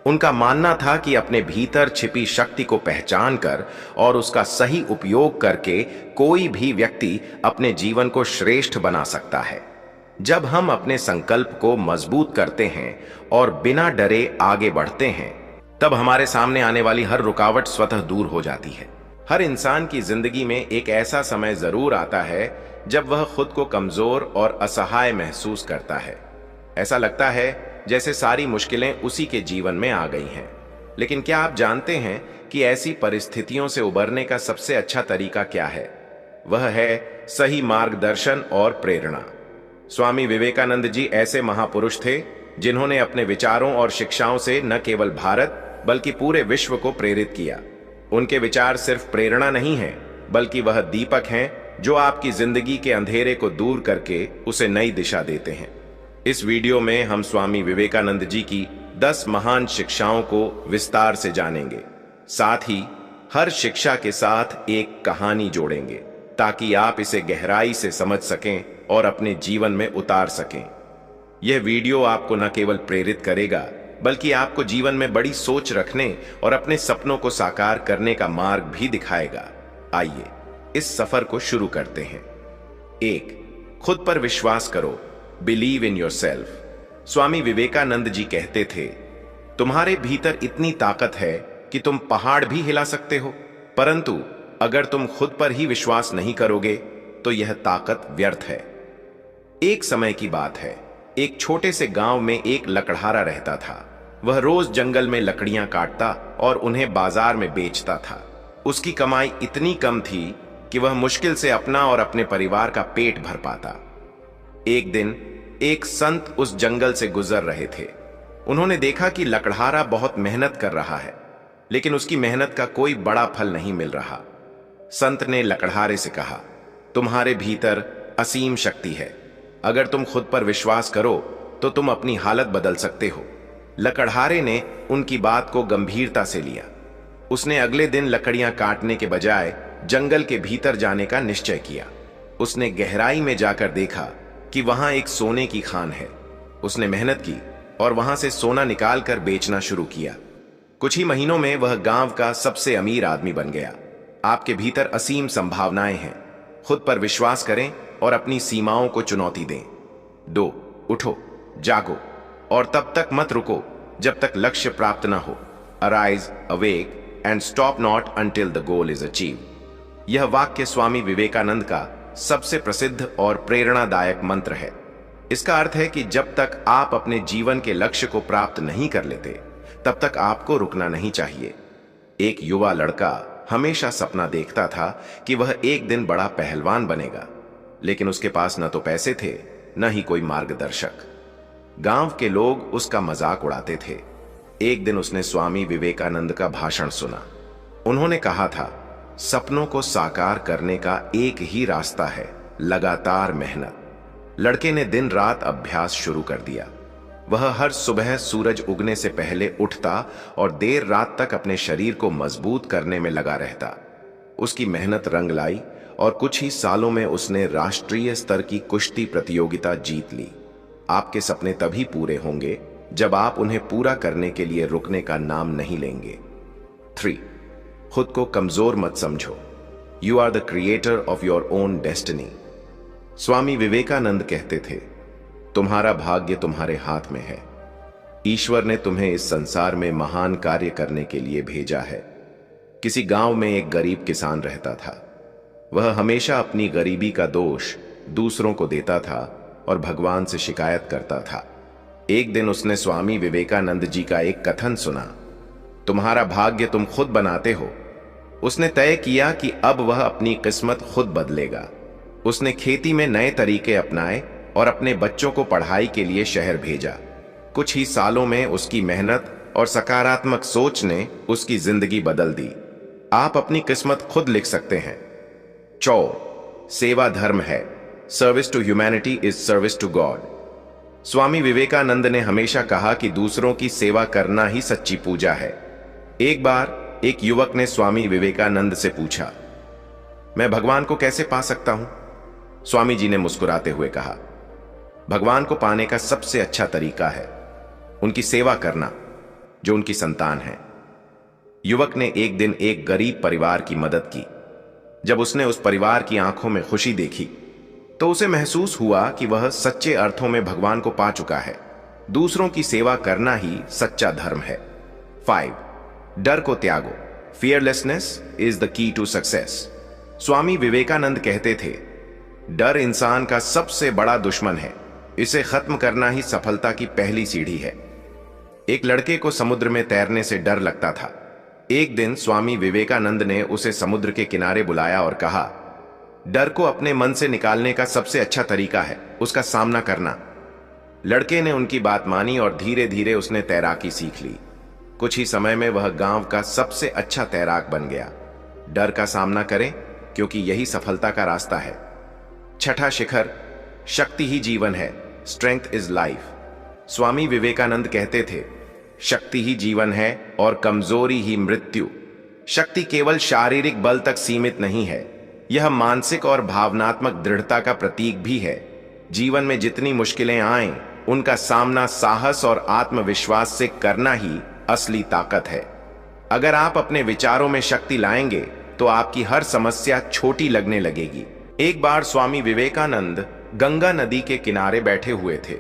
उनका मानना था कि अपने भीतर छिपी शक्ति को पहचान कर और उसका सही उपयोग करके कोई भी व्यक्ति अपने जीवन को श्रेष्ठ बना सकता है। जब हम अपने संकल्प को मजबूत करते हैं और बिना डरे आगे बढ़ते हैं, तब हमारे सामने आने वाली हर रुकावट स्वतः दूर हो जाती है। हर इंसान की जिंदगी में एक ऐसा समय जरूर आता है जब वह खुद को कमजोर और असहाय महसूस करता है। ऐसा लगता है जैसे सारी मुश्किलें उसी के जीवन में आ गई हैं। लेकिन क्या आप जानते हैं कि ऐसी परिस्थितियों से उबरने का सबसे अच्छा तरीका क्या है? वह है सही मार्गदर्शन और प्रेरणा। स्वामी विवेकानंद जी ऐसे महापुरुष थे जिन्होंने अपने विचारों और शिक्षाओं से न केवल भारत बल्कि पूरे विश्व को प्रेरित किया। उनके विचार सिर्फ प्रेरणा नहीं है, बल्कि वह दीपक हैं जो आपकी जिंदगी के अंधेरे को दूर करके उसे नई दिशा देते हैं। इस वीडियो में हम स्वामी विवेकानंद जी की 10 महान शिक्षाओं को विस्तार से जानेंगे। साथ ही हर शिक्षा के साथ एक कहानी जोड़ेंगे ताकि आप इसे गहराई से समझ सकें और अपने जीवन में उतार सकें। यह वीडियो आपको न केवल प्रेरित करेगा बल्कि आपको जीवन में बड़ी सोच रखने और अपने सपनों को साकार करने का मार्ग भी दिखाएगा। आइए इस सफर को शुरू करते हैं। 1. खुद पर विश्वास करो। Believe in yourself. Swami Vivekananda ji कहते थे, तुम्हारे भीतर इतनी ताकत है कि तुम पहाड़ भी हिला सकते हो, परंतु अगर तुम खुद पर ही विश्वास नहीं करोगे तो यह ताकत व्यर्थ है। एक समय की बात है, एक छोटे से गांव में एक लकड़हारा रहता था। वह रोज जंगल में लकड़ियां काटता और उन्हें बाजार में बेचता था। उसकी कमाई इतनी कम थी कि वह मुश्किल से अपना और अपने परिवार का पेट भर पाता। एक दिन एक संत उस जंगल से गुजर रहे थे। उन्होंने देखा कि लकड़हारा बहुत मेहनत कर रहा है, लेकिन उसकी मेहनत का कोई बड़ा फल नहीं मिल रहा। संत ने लकड़हारे से कहा, तुम्हारे भीतर असीम शक्ति है। अगर तुम खुद पर विश्वास करो तो तुम अपनी हालत बदल सकते हो। लकड़हारे ने उनकी बात को गंभीरता से लिया। उसने अगले दिन लकड़ियां काटने के बजाय जंगल के भीतर जाने का निश्चय किया। उसने गहराई में जाकर देखा कि वहां एक सोने की खान है। उसने मेहनत की और वहां से सोना निकालकर बेचना शुरू किया। कुछ ही महीनों में वह गांव का सबसे अमीर आदमी बन गया। आपके भीतर असीम संभावनाएं हैं। खुद पर विश्वास करें और अपनी सीमाओं को चुनौती दें। 2. उठो, जागो और तब तक मत रुको जब तक लक्ष्य प्राप्त ना हो। Arise, awake and stop not until the goal is achieved. यह वाक्य स्वामी विवेकानंद का सबसे प्रसिद्ध और प्रेरणादायक मंत्र है। इसका अर्थ है कि जब तक आप अपने जीवन के लक्ष्य को प्राप्त नहीं कर लेते, तब तक आपको रुकना नहीं चाहिए। एक युवा लड़का हमेशा सपना देखता था कि वह एक दिन बड़ा पहलवान बनेगा, लेकिन उसके पास न तो पैसे थे न ही कोई मार्गदर्शक। गांव के लोग उसका मजाक उड़ाते थे। एक दिन उसने स्वामी विवेकानंद का भाषण सुना। उन्होंने कहा था, सपनों को साकार करने का एक ही रास्ता है, लगातार मेहनत। लड़के ने दिन रात अभ्यास शुरू कर दिया। वह हर सुबह सूरज उगने से पहले उठता और देर रात तक अपने शरीर को मजबूत करने में लगा रहता। उसकी मेहनत रंग लाई और कुछ ही सालों में उसने राष्ट्रीय स्तर की कुश्ती प्रतियोगिता जीत ली। आपके सपने तभी पूरे होंगे जब आप उन्हें पूरा करने के लिए रुकने का नाम नहीं लेंगे। 3. खुद को कमजोर मत समझो। You are the creator of your own destiny. Swami Vivekananda कहते थे, तुम्हारा भाग्य तुम्हारे हाथ में है। ईश्वर ने तुम्हें इस संसार में महान कार्य करने के लिए भेजा है। किसी गांव में एक गरीब किसान रहता था। वह हमेशा अपनी गरीबी का दोष दूसरों को देता था और भगवान से शिकायत करता था। एक दिन उसने स्वामी विवेकानंद जी का एक कथन सुना, तुम्हारा भाग्य तुम खुद बनाते हो। उसने तय किया कि अब वह अपनी किस्मत खुद बदलेगा। उसने खेती में नए तरीके अपनाए और अपने बच्चों को पढ़ाई के लिए शहर भेजा। कुछ ही सालों में उसकी मेहनत और सकारात्मक सोच ने उसकी जिंदगी बदल दी। आप अपनी किस्मत खुद लिख सकते हैं। 4 सेवा धर्म है। Service to humanity is service to God. Swami Vivekananda ने हमेशा कहा कि दूसरों की सेवा करना ही सच्ची पूजा है। एक बार एक युवक ने स्वामी विवेकानंद से पूछा, मैं भगवान को कैसे पा सकता हूं? स्वामी जी ने मुस्कुराते हुए कहा, भगवान को पाने का सबसे अच्छा तरीका है उनकी सेवा करना जो उनकी संतान है। युवक ने एक दिन एक गरीब परिवार की मदद की। जब उसने उस परिवार की आंखों में खुशी देखी तो उसे महसूस हुआ कि वह सच्चे अर्थों में भगवान को पा चुका है। दूसरों की सेवा करना ही सच्चा धर्म है। 5 डर को त्यागो। Fearlessness is the key to success. Swami Vivekananda कहते थे, डर इंसान का सबसे बड़ा दुश्मन है, इसे खत्म करना ही सफलता की पहली सीढ़ी है। एक लड़के को समुद्र में तैरने से डर लगता था। एक दिन स्वामी विवेकानंद ने उसे समुद्र के किनारे बुलाया और कहा, डर को अपने मन से निकालने का सबसे अच्छा तरीका है उसका सामना करना। लड़के ने उनकी बात मानी और धीरे धीरे उसने तैराकी सीख ली। कुछ ही समय में वह गांव का सबसे अच्छा तैराक बन गया। डर का सामना करें क्योंकि यही सफलता का रास्ता है। 6 शिखर, शक्ति ही जीवन है। Strength is life. Swami Vivekananda कहते थे, शक्ति ही जीवन है और कमजोरी ही मृत्यु। शक्ति केवल शारीरिक बल तक सीमित नहीं है, यह मानसिक और भावनात्मक दृढ़ता का प्रतीक भी है। जीवन में जितनी मुश्किलें आएं, उनका सामना साहस और आत्मविश्वास से करना ही असली ताकत है। अगर आप अपने विचारों में शक्ति लाएंगे तो आपकी हर समस्या छोटी लगने लगेगी। एक बार स्वामी विवेकानंद गंगा नदी के किनारे बैठे हुए थे।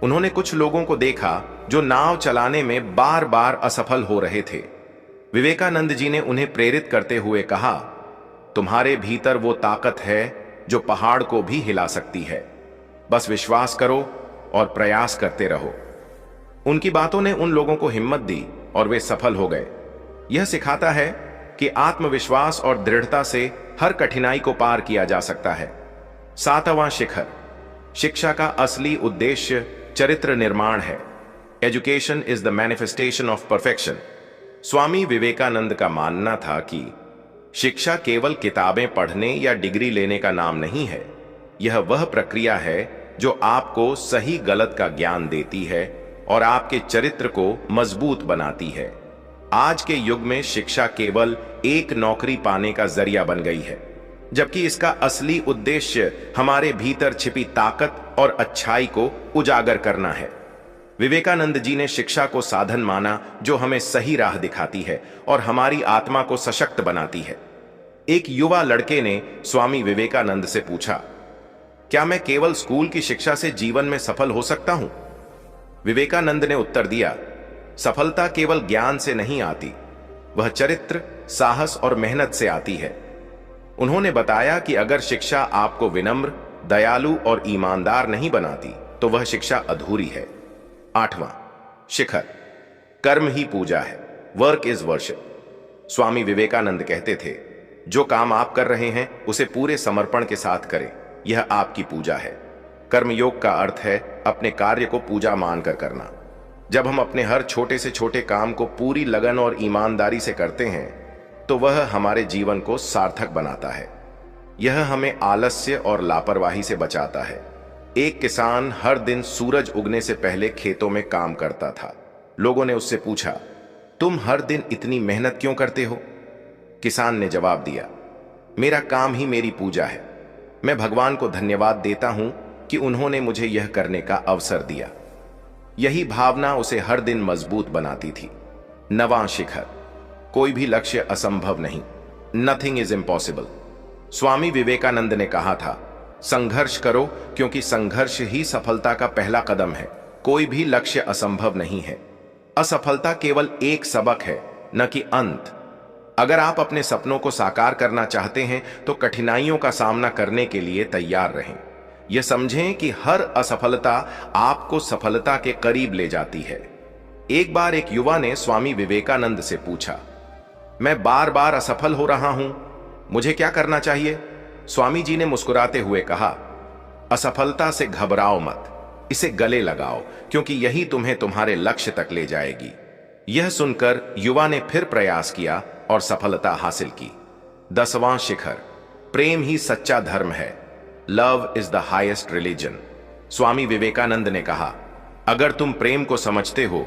उन्होंने कुछ लोगों को देखा जो नाव चलाने में बार बार असफल हो रहे थे। विवेकानंद जी ने उन्हें प्रेरित करते हुए कहा, तुम्हारे भीतर वो ताकत है जो पहाड़ को भी हिला सकती है। बस विश्वास करो और प्रयास करते रहो। उनकी बातों ने उन लोगों को हिम्मत दी और वे सफल हो गए। यह सिखाता है कि आत्मविश्वास और दृढ़ता से हर कठिनाई को पार किया जा सकता है। 7वां शिखर, शिक्षा का असली उद्देश्य चरित्र निर्माण है। Education is the manifestation of perfection. Swami Vivekananda का मानना था कि शिक्षा केवल किताबें पढ़ने या डिग्री लेने का नाम नहीं है, यह वह प्रक्रिया है जो आपको सही गलत का ज्ञान देती है और आपके चरित्र को मजबूत बनाती है। आज के युग में शिक्षा केवल एक नौकरी पाने का जरिया बन गई है, जबकि इसका असली उद्देश्य हमारे भीतर छिपी ताकत और अच्छाई को उजागर करना है। विवेकानंद जी ने शिक्षा को साधन माना जो हमें सही राह दिखाती है और हमारी आत्मा को सशक्त बनाती है। एक युवा लड़के ने स्वामी विवेकानंद से पूछा, क्या मैं केवल स्कूल की शिक्षा से जीवन में सफल हो सकता हूं? विवेकानंद ने उत्तर दिया, सफलता केवल ज्ञान से नहीं आती, वह चरित्र, साहस और मेहनत से आती है। उन्होंने बताया कि अगर शिक्षा आपको विनम्र, दयालु और ईमानदार नहीं बनाती तो वह शिक्षा अधूरी है। 8वां शिखर, कर्म ही पूजा है। Work is worship. Swami Vivekananda कहते थे, जो काम आप कर रहे हैं उसे पूरे समर्पण के साथ करें, यह आपकी पूजा है। कर्मयोग का अर्थ है अपने कार्य को पूजा मानकर करना। जब हम अपने हर छोटे से छोटे काम को पूरी लगन और ईमानदारी से करते हैं तो वह हमारे जीवन को सार्थक बनाता है। यह हमें आलस्य और लापरवाही से बचाता है। एक किसान हर दिन सूरज उगने से पहले खेतों में काम करता था। लोगों ने उससे पूछा, तुम हर दिन इतनी मेहनत क्यों करते हो? किसान ने जवाब दिया, मेरा काम ही मेरी पूजा है। मैं भगवान को धन्यवाद देता हूं कि उन्होंने मुझे यह करने का अवसर दिया। यही भावना उसे हर दिन मजबूत बनाती थी। 9वां शिखर, कोई भी लक्ष्य असंभव नहीं। Nothing is impossible. Swami Vivekananda ने कहा था, संघर्ष करो क्योंकि संघर्ष ही सफलता का पहला कदम है। कोई भी लक्ष्य असंभव नहीं है। असफलता केवल एक सबक है, न कि अंत। अगर आप अपने सपनों को साकार करना चाहते हैं तो कठिनाइयों का सामना करने के लिए तैयार रहें। यह समझें कि हर असफलता आपको सफलता के करीब ले जाती है। एक बार एक युवा ने स्वामी विवेकानंद से पूछा, मैं बार बार असफल हो रहा हूं, मुझे क्या करना चाहिए? स्वामी जी ने मुस्कुराते हुए कहा, असफलता से घबराओ मत, इसे गले लगाओ क्योंकि यही तुम्हें तुम्हारे लक्ष्य तक ले जाएगी। यह सुनकर युवा ने फिर प्रयास किया और सफलता हासिल की। 10वां शिखर, प्रेम ही सच्चा धर्म है। Love is the highest religion. Swami Vivekananda ने कहा, अगर तुम प्रेम को समझते हो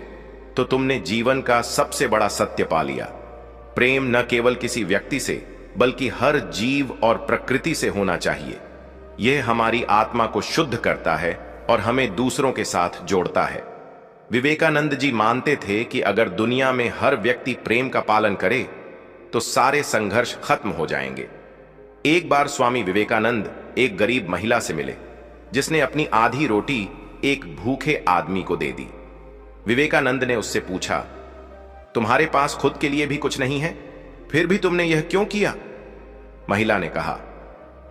तो तुमने जीवन का सबसे बड़ा सत्य पा लिया। प्रेम न केवल किसी व्यक्ति से बल्कि हर जीव और प्रकृति से होना चाहिए। यह हमारी आत्मा को शुद्ध करता है और हमें दूसरों के साथ जोड़ता है। विवेकानंद जी मानते थे कि अगर दुनिया में हर व्यक्ति प्रेम का पालन करे तो सारे संघर्ष खत्म हो जाएंगे। एक बार स्वामी विवेकानंद एक गरीब महिला से मिले जिसने अपनी आधी रोटी एक भूखे आदमी को दे दी। विवेकानंद ने उससे पूछा, तुम्हारे पास खुद के लिए भी कुछ नहीं है, फिर भी तुमने यह क्यों किया? महिला ने कहा,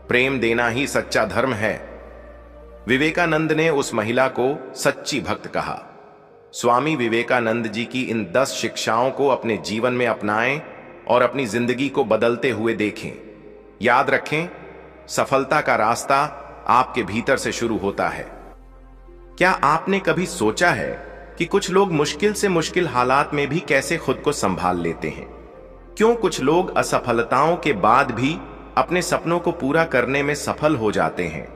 प्रेम देना ही सच्चा धर्म है। विवेकानंद ने उस महिला को सच्ची भक्त कहा। स्वामी विवेकानंद जी की इन 10 शिक्षाओं को अपने जीवन में अपनाएं और अपनी जिंदगी को बदलते हुए देखें। याद रखें, सफलता का रास्ता आपके भीतर से शुरू होता है। क्या आपने कभी सोचा है कि कुछ लोग मुश्किल से मुश्किल हालात में भी कैसे खुद को संभाल लेते हैं? क्यों कुछ लोग असफलताओं के बाद भी अपने सपनों को पूरा करने में सफल हो जाते हैं,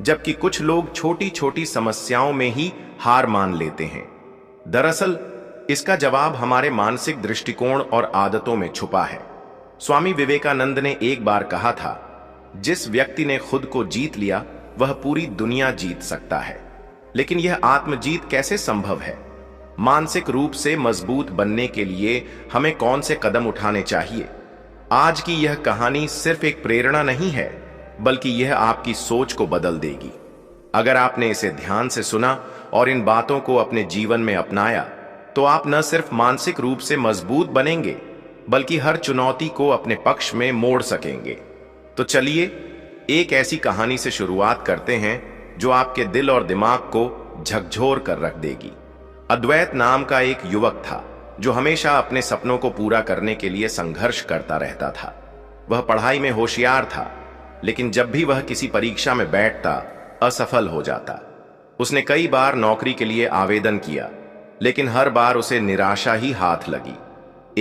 जबकि कुछ लोग छोटी छोटी समस्याओं में ही हार मान लेते हैं? दरअसल इसका जवाब हमारे मानसिक दृष्टिकोण और आदतों में छुपा है। स्वामी विवेकानंद ने एक बार कहा था, जिस व्यक्ति ने खुद को जीत लिया वह पूरी दुनिया जीत सकता है। लेकिन यह आत्मजीत कैसे संभव है? मानसिक रूप से मजबूत बनने के लिए हमें कौन से कदम उठाने चाहिए? आज की यह कहानी सिर्फ एक प्रेरणा नहीं है, बल्कि यह आपकी सोच को बदल देगी। अगर आपने इसे ध्यान से सुना और इन बातों को अपने जीवन में अपनाया तो आप न सिर्फ मानसिक रूप से मजबूत बनेंगे बल्कि हर चुनौती को अपने पक्ष में मोड़ सकेंगे। तो चलिए एक ऐसी कहानी से शुरुआत करते हैं जो आपके दिल और दिमाग को झकझोर कर रख देगी। अद्वैत नाम का एक युवक था जो हमेशा अपने सपनों को पूरा करने के लिए संघर्ष करता रहता था। वह पढ़ाई में होशियार था, लेकिन जब भी वह किसी परीक्षा में बैठता असफल हो जाता। उसने कई बार नौकरी के लिए आवेदन किया, लेकिन हर बार उसे निराशा ही हाथ लगी।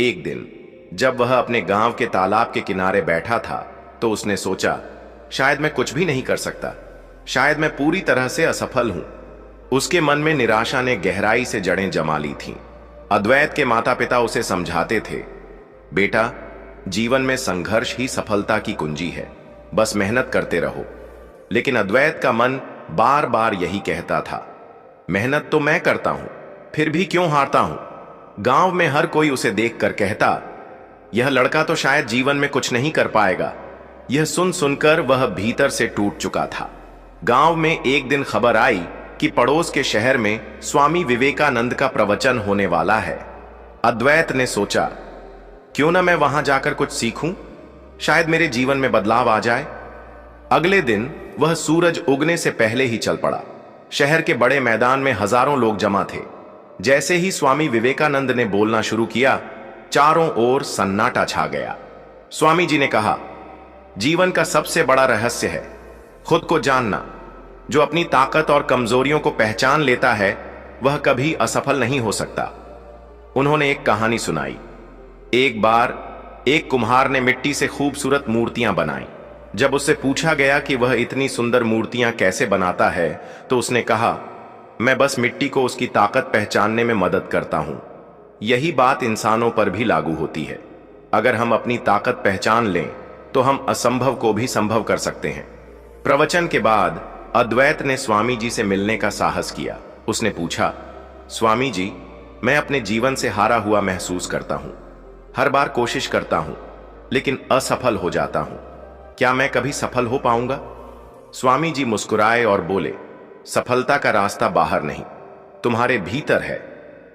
एक दिन जब वह अपने गांव के तालाब के किनारे बैठा था तो उसने सोचा, शायद मैं कुछ भी नहीं कर सकता, शायद मैं पूरी तरह से असफल हूं। उसके मन में निराशा ने गहराई से जड़ें जमा ली थीं। अद्वैत के माता पिता उसे समझाते थे, बेटा, जीवन में संघर्ष ही सफलता की कुंजी है, बस मेहनत करते रहो। लेकिन अद्वैत का मन बार बार यही कहता था, मेहनत तो मैं करता हूं, फिर भी क्यों हारता हूं? गांव में हर कोई उसे देखकर कहता, यह लड़का तो शायद जीवन में कुछ नहीं कर पाएगा। यह सुन सुनकर वह भीतर से टूट चुका था। गांव में एक दिन खबर आई कि पड़ोस के शहर में स्वामी विवेकानंद का प्रवचन होने वाला है। अद्वैत ने सोचा, क्यों ना मैं वहां जाकर कुछ सीखूं, शायद मेरे जीवन में बदलाव आ जाए। अगले दिन वह सूरज उगने से पहले ही चल पड़ा। शहर के बड़े मैदान में हजारों लोग जमा थे। जैसे ही स्वामी विवेकानंद ने बोलना शुरू किया, चारों ओर सन्नाटा छा गया। स्वामी जी ने कहा, जीवन का सबसे बड़ा रहस्य है खुद को जानना। जो अपनी ताकत और कमजोरियों को पहचान लेता है वह कभी असफल नहीं हो सकता। उन्होंने एक कहानी सुनाई। एक बार एक कुम्हार ने मिट्टी से खूबसूरत मूर्तियां बनाई। जब उससे पूछा गया कि वह इतनी सुंदर मूर्तियां कैसे बनाता है तो उसने कहा, मैं बस मिट्टी को उसकी ताकत पहचानने में मदद करता हूं। यही बात इंसानों पर भी लागू होती है। अगर हम अपनी ताकत पहचान लें तो हम असंभव को भी संभव कर सकते हैं। प्रवचन के बाद अद्वैत ने स्वामी जी से मिलने का साहस किया। उसने पूछा, स्वामी जी, मैं अपने जीवन से हारा हुआ महसूस करता हूं। हर बार कोशिश करता हूं लेकिन असफल हो जाता हूं। क्या मैं कभी सफल हो पाऊंगा? स्वामी जी मुस्कुराए और बोले, सफलता का रास्ता बाहर नहीं, तुम्हारे भीतर है,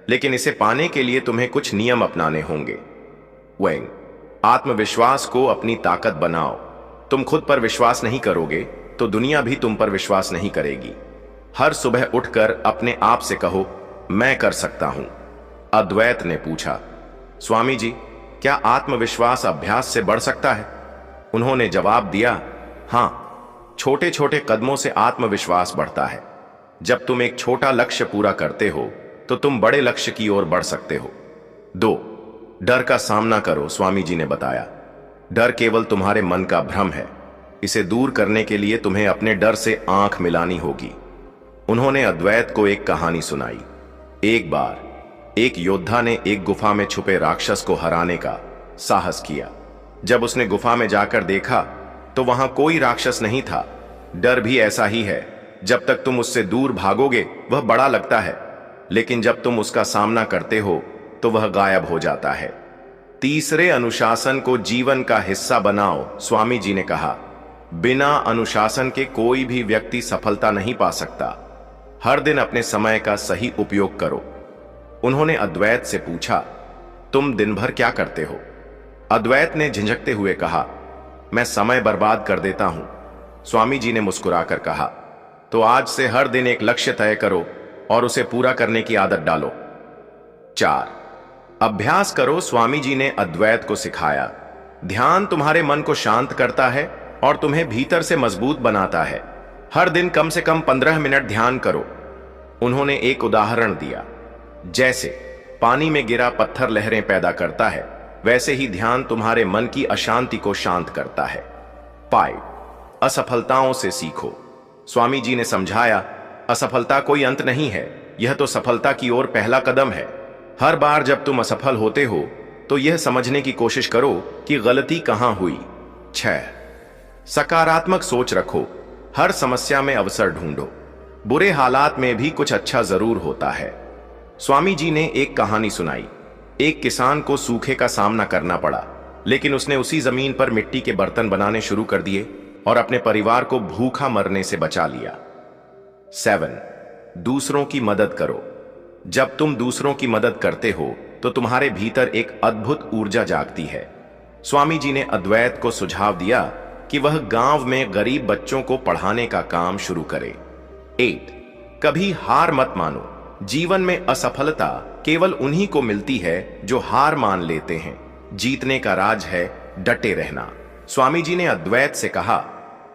लेकिन इसे पाने के लिए तुम्हें कुछ नियम अपनाने होंगे। वेंग, आत्मविश्वास को अपनी ताकत बनाओ। तुम खुद पर विश्वास नहीं करोगे तो दुनिया भी तुम पर विश्वास नहीं करेगी। हर सुबह उठकर अपने आप से कहो, मैं कर सकता हूं। अद्वैत ने पूछा, स्वामी जी, क्या आत्मविश्वास अभ्यास से बढ़ सकता है? उन्होंने जवाब दिया, हां, छोटे छोटे कदमों से आत्मविश्वास बढ़ता है। जब तुम एक छोटा लक्ष्य पूरा करते हो तो तुम बड़े लक्ष्य की ओर बढ़ सकते हो। 2. डर का सामना करो। स्वामी जी ने बताया, डर केवल तुम्हारे मन का भ्रम है। इसे दूर करने के लिए तुम्हें अपने डर से आंख मिलानी होगी। उन्होंने अद्वैत को एक कहानी सुनाई। एक बार एक योद्धा ने एक गुफा में छुपे राक्षस को हराने का साहस किया। जब उसने गुफा में जाकर देखा तो वहां कोई राक्षस नहीं था। डर भी ऐसा ही है, जब तक तुम उससे दूर भागोगे वह बड़ा लगता है, लेकिन जब तुम उसका सामना करते हो तो वह गायब हो जाता है। तीसरे, अनुशासन को जीवन का हिस्सा बनाओ। स्वामी जी ने कहा, बिना अनुशासन के कोई भी व्यक्ति सफलता नहीं पा सकता। हर दिन अपने समय का सही उपयोग करो। उन्होंने अद्वैत से पूछा, तुम दिन भर क्या करते हो? अद्वैत ने झिझकते हुए कहा, मैं समय बर्बाद कर देता हूं। स्वामी जी ने मुस्कुराकर कहा, तो आज से हर दिन एक लक्ष्य तय करो और उसे पूरा करने की आदत डालो। 4. अभ्यास करो। स्वामी जी ने अद्वैत को सिखाया, ध्यान तुम्हारे मन को शांत करता है और तुम्हें भीतर से मजबूत बनाता है। हर दिन कम से कम 15 मिनट ध्यान करो। उन्होंने एक उदाहरण दिया, जैसे पानी में गिरा पत्थर लहरें पैदा करता है, वैसे ही ध्यान तुम्हारे मन की अशांति को शांत करता है। 5. असफलताओं से सीखो। स्वामी जी ने समझाया, असफलता कोई अंत नहीं है, यह तो सफलता की ओर पहला कदम है। हर बार जब तुम असफल होते हो तो यह समझने की कोशिश करो कि गलती कहां हुई। 6. सकारात्मक सोच रखो। हर समस्या में अवसर ढूंढो। बुरे हालात में भी कुछ अच्छा जरूर होता है। स्वामी जी ने एक कहानी सुनाई। एक किसान को सूखे का सामना करना पड़ा, लेकिन उसने उसी जमीन पर मिट्टी के बर्तन बनाने शुरू कर दिए और अपने परिवार को भूखा मरने से बचा लिया। 7. दूसरों की मदद करो। जब तुम दूसरों की मदद करते हो तो तुम्हारे भीतर एक अद्भुत ऊर्जा जागती है। स्वामी जी ने अद्वैत को सुझाव दिया कि वह गांव में गरीब बच्चों को पढ़ाने का काम शुरू करे। 8. कभी हार मत मानो। जीवन में असफलता केवल उन्हीं को मिलती है जो हार मान लेते हैं। जीतने का राज है डटे रहना। स्वामी जी ने अद्वैत से कहा,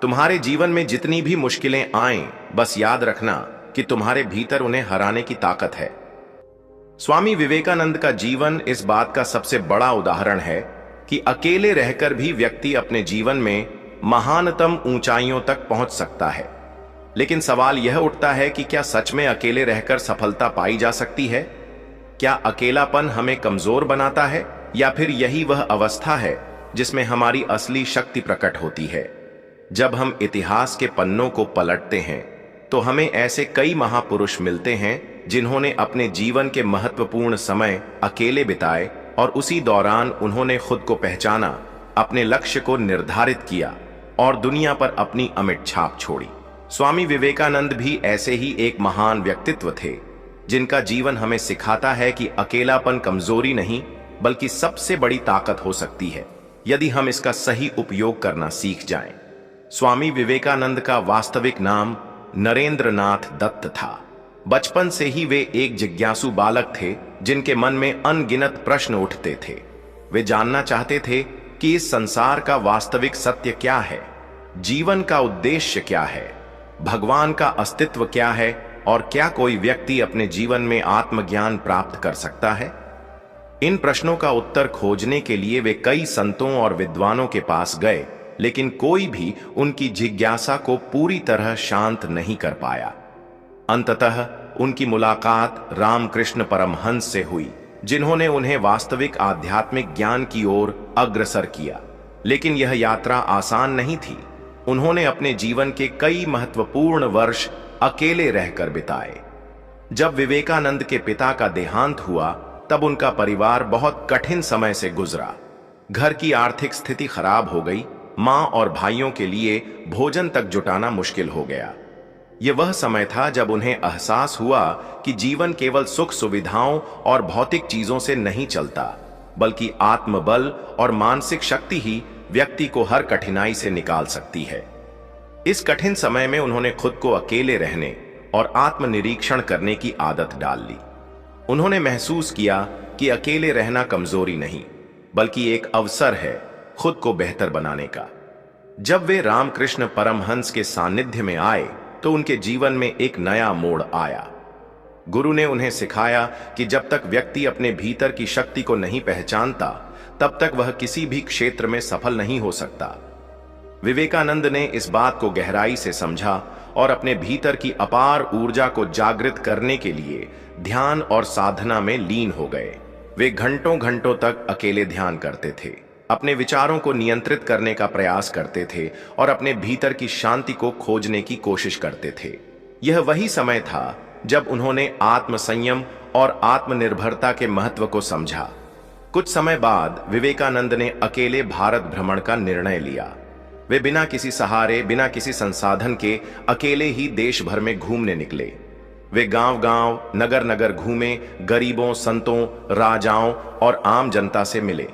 तुम्हारे जीवन में जितनी भी मुश्किलें आएं, बस याद रखना कि तुम्हारे भीतर उन्हें हराने की ताकत है। स्वामी विवेकानंद का जीवन इस बात का सबसे बड़ा उदाहरण है कि अकेले रहकर भी व्यक्ति अपने जीवन में महानतम ऊंचाइयों तक पहुंच सकता है। लेकिन सवाल यह उठता है कि क्या सच में अकेले रहकर सफलता पाई जा सकती है? क्या अकेलापन हमें कमजोर बनाता है, या फिर यही वह अवस्था है जिसमें हमारी असली शक्ति प्रकट होती है? जब हम इतिहास के पन्नों को पलटते हैं तो हमें ऐसे कई महापुरुष मिलते हैं जिन्होंने अपने जीवन के महत्वपूर्ण समय अकेले बिताए और उसी दौरान उन्होंने खुद को पहचाना, अपने लक्ष्य को निर्धारित किया और दुनिया पर अपनी अमिट छाप छोड़ी। स्वामी विवेकानंद भी ऐसे ही एक महान व्यक्तित्व थे, जिनका जीवन हमें सिखाता है कि अकेलापन कमजोरी नहीं बल्कि सबसे बड़ी ताकत हो सकती है, यदि हम इसका सही उपयोग करना सीख जाएं। स्वामी विवेकानंद का वास्तविक नाम नरेंद्र नाथ दत्त था। बचपन से ही वे एक जिज्ञासु बालक थे, जिनके मन में अनगिनत प्रश्न उठते थे। वे जानना चाहते थे कि इस संसार का वास्तविक सत्य क्या है, जीवन का उद्देश्य क्या है, भगवान का अस्तित्व क्या है और क्या कोई व्यक्ति अपने जीवन में आत्मज्ञान प्राप्त कर सकता है। इन प्रश्नों का उत्तर खोजने के लिए वे कई संतों और विद्वानों के पास गए, लेकिन कोई भी उनकी जिज्ञासा को पूरी तरह शांत नहीं कर पाया। अंततः उनकी मुलाकात रामकृष्ण परमहंस से हुई, जिन्होंने उन्हें वास्तविक आध्यात्मिक ज्ञान की ओर अग्रसर किया। लेकिन यह यात्रा आसान नहीं थी। उन्होंने अपने जीवन के कई महत्वपूर्ण वर्ष अकेले रहकर बिताए। जब विवेकानंद के पिता का देहांत हुआ तब उनका परिवार बहुत कठिन समय से गुजरा। घर की आर्थिक स्थिति खराब हो गई। मां और भाइयों के लिए भोजन तक जुटाना मुश्किल हो गया। यह वह समय था जब उन्हें एहसास हुआ कि जीवन केवल सुख सुविधाओं और भौतिक चीजों से नहीं चलता, बल्कि आत्मबल और मानसिक शक्ति ही व्यक्ति को हर कठिनाई से निकाल सकती है। इस कठिन समय में उन्होंने खुद को अकेले रहने और आत्मनिरीक्षण करने की आदत डाल ली। उन्होंने महसूस किया कि अकेले रहना कमजोरी नहीं, बल्कि एक अवसर है खुद को बेहतर बनाने का। जब वे रामकृष्ण परमहंस के सानिध्य में आए तो उनके जीवन में एक नया मोड़ आया। गुरु ने उन्हें सिखाया कि जब तक व्यक्ति अपने भीतर की शक्ति को नहीं पहचानता, तब तक वह किसी भी क्षेत्र में सफल नहीं हो सकता। विवेकानंद ने इस बात को गहराई से समझा और अपने भीतर की अपार ऊर्जा को जागृत करने के लिए ध्यान और साधना में लीन हो गए। वे घंटों घंटों तक अकेले ध्यान करते थे, अपने विचारों को नियंत्रित करने का प्रयास करते थे और अपने भीतर की शांति को खोजने की कोशिश करते थे। यह वही समय था जब उन्होंने आत्म संयम और आत्मनिर्भरता के महत्व को समझा। कुछ समय बाद विवेकानंद ने अकेले भारत भ्रमण का निर्णय लिया। वे बिना किसी सहारे, बिना किसी संसाधन के अकेले ही देश भर में घूमने निकले। वे गांव-गांव, नगर-नगर घूमे, गरीबों, संतों, राजाओं और आम जनता से मिले।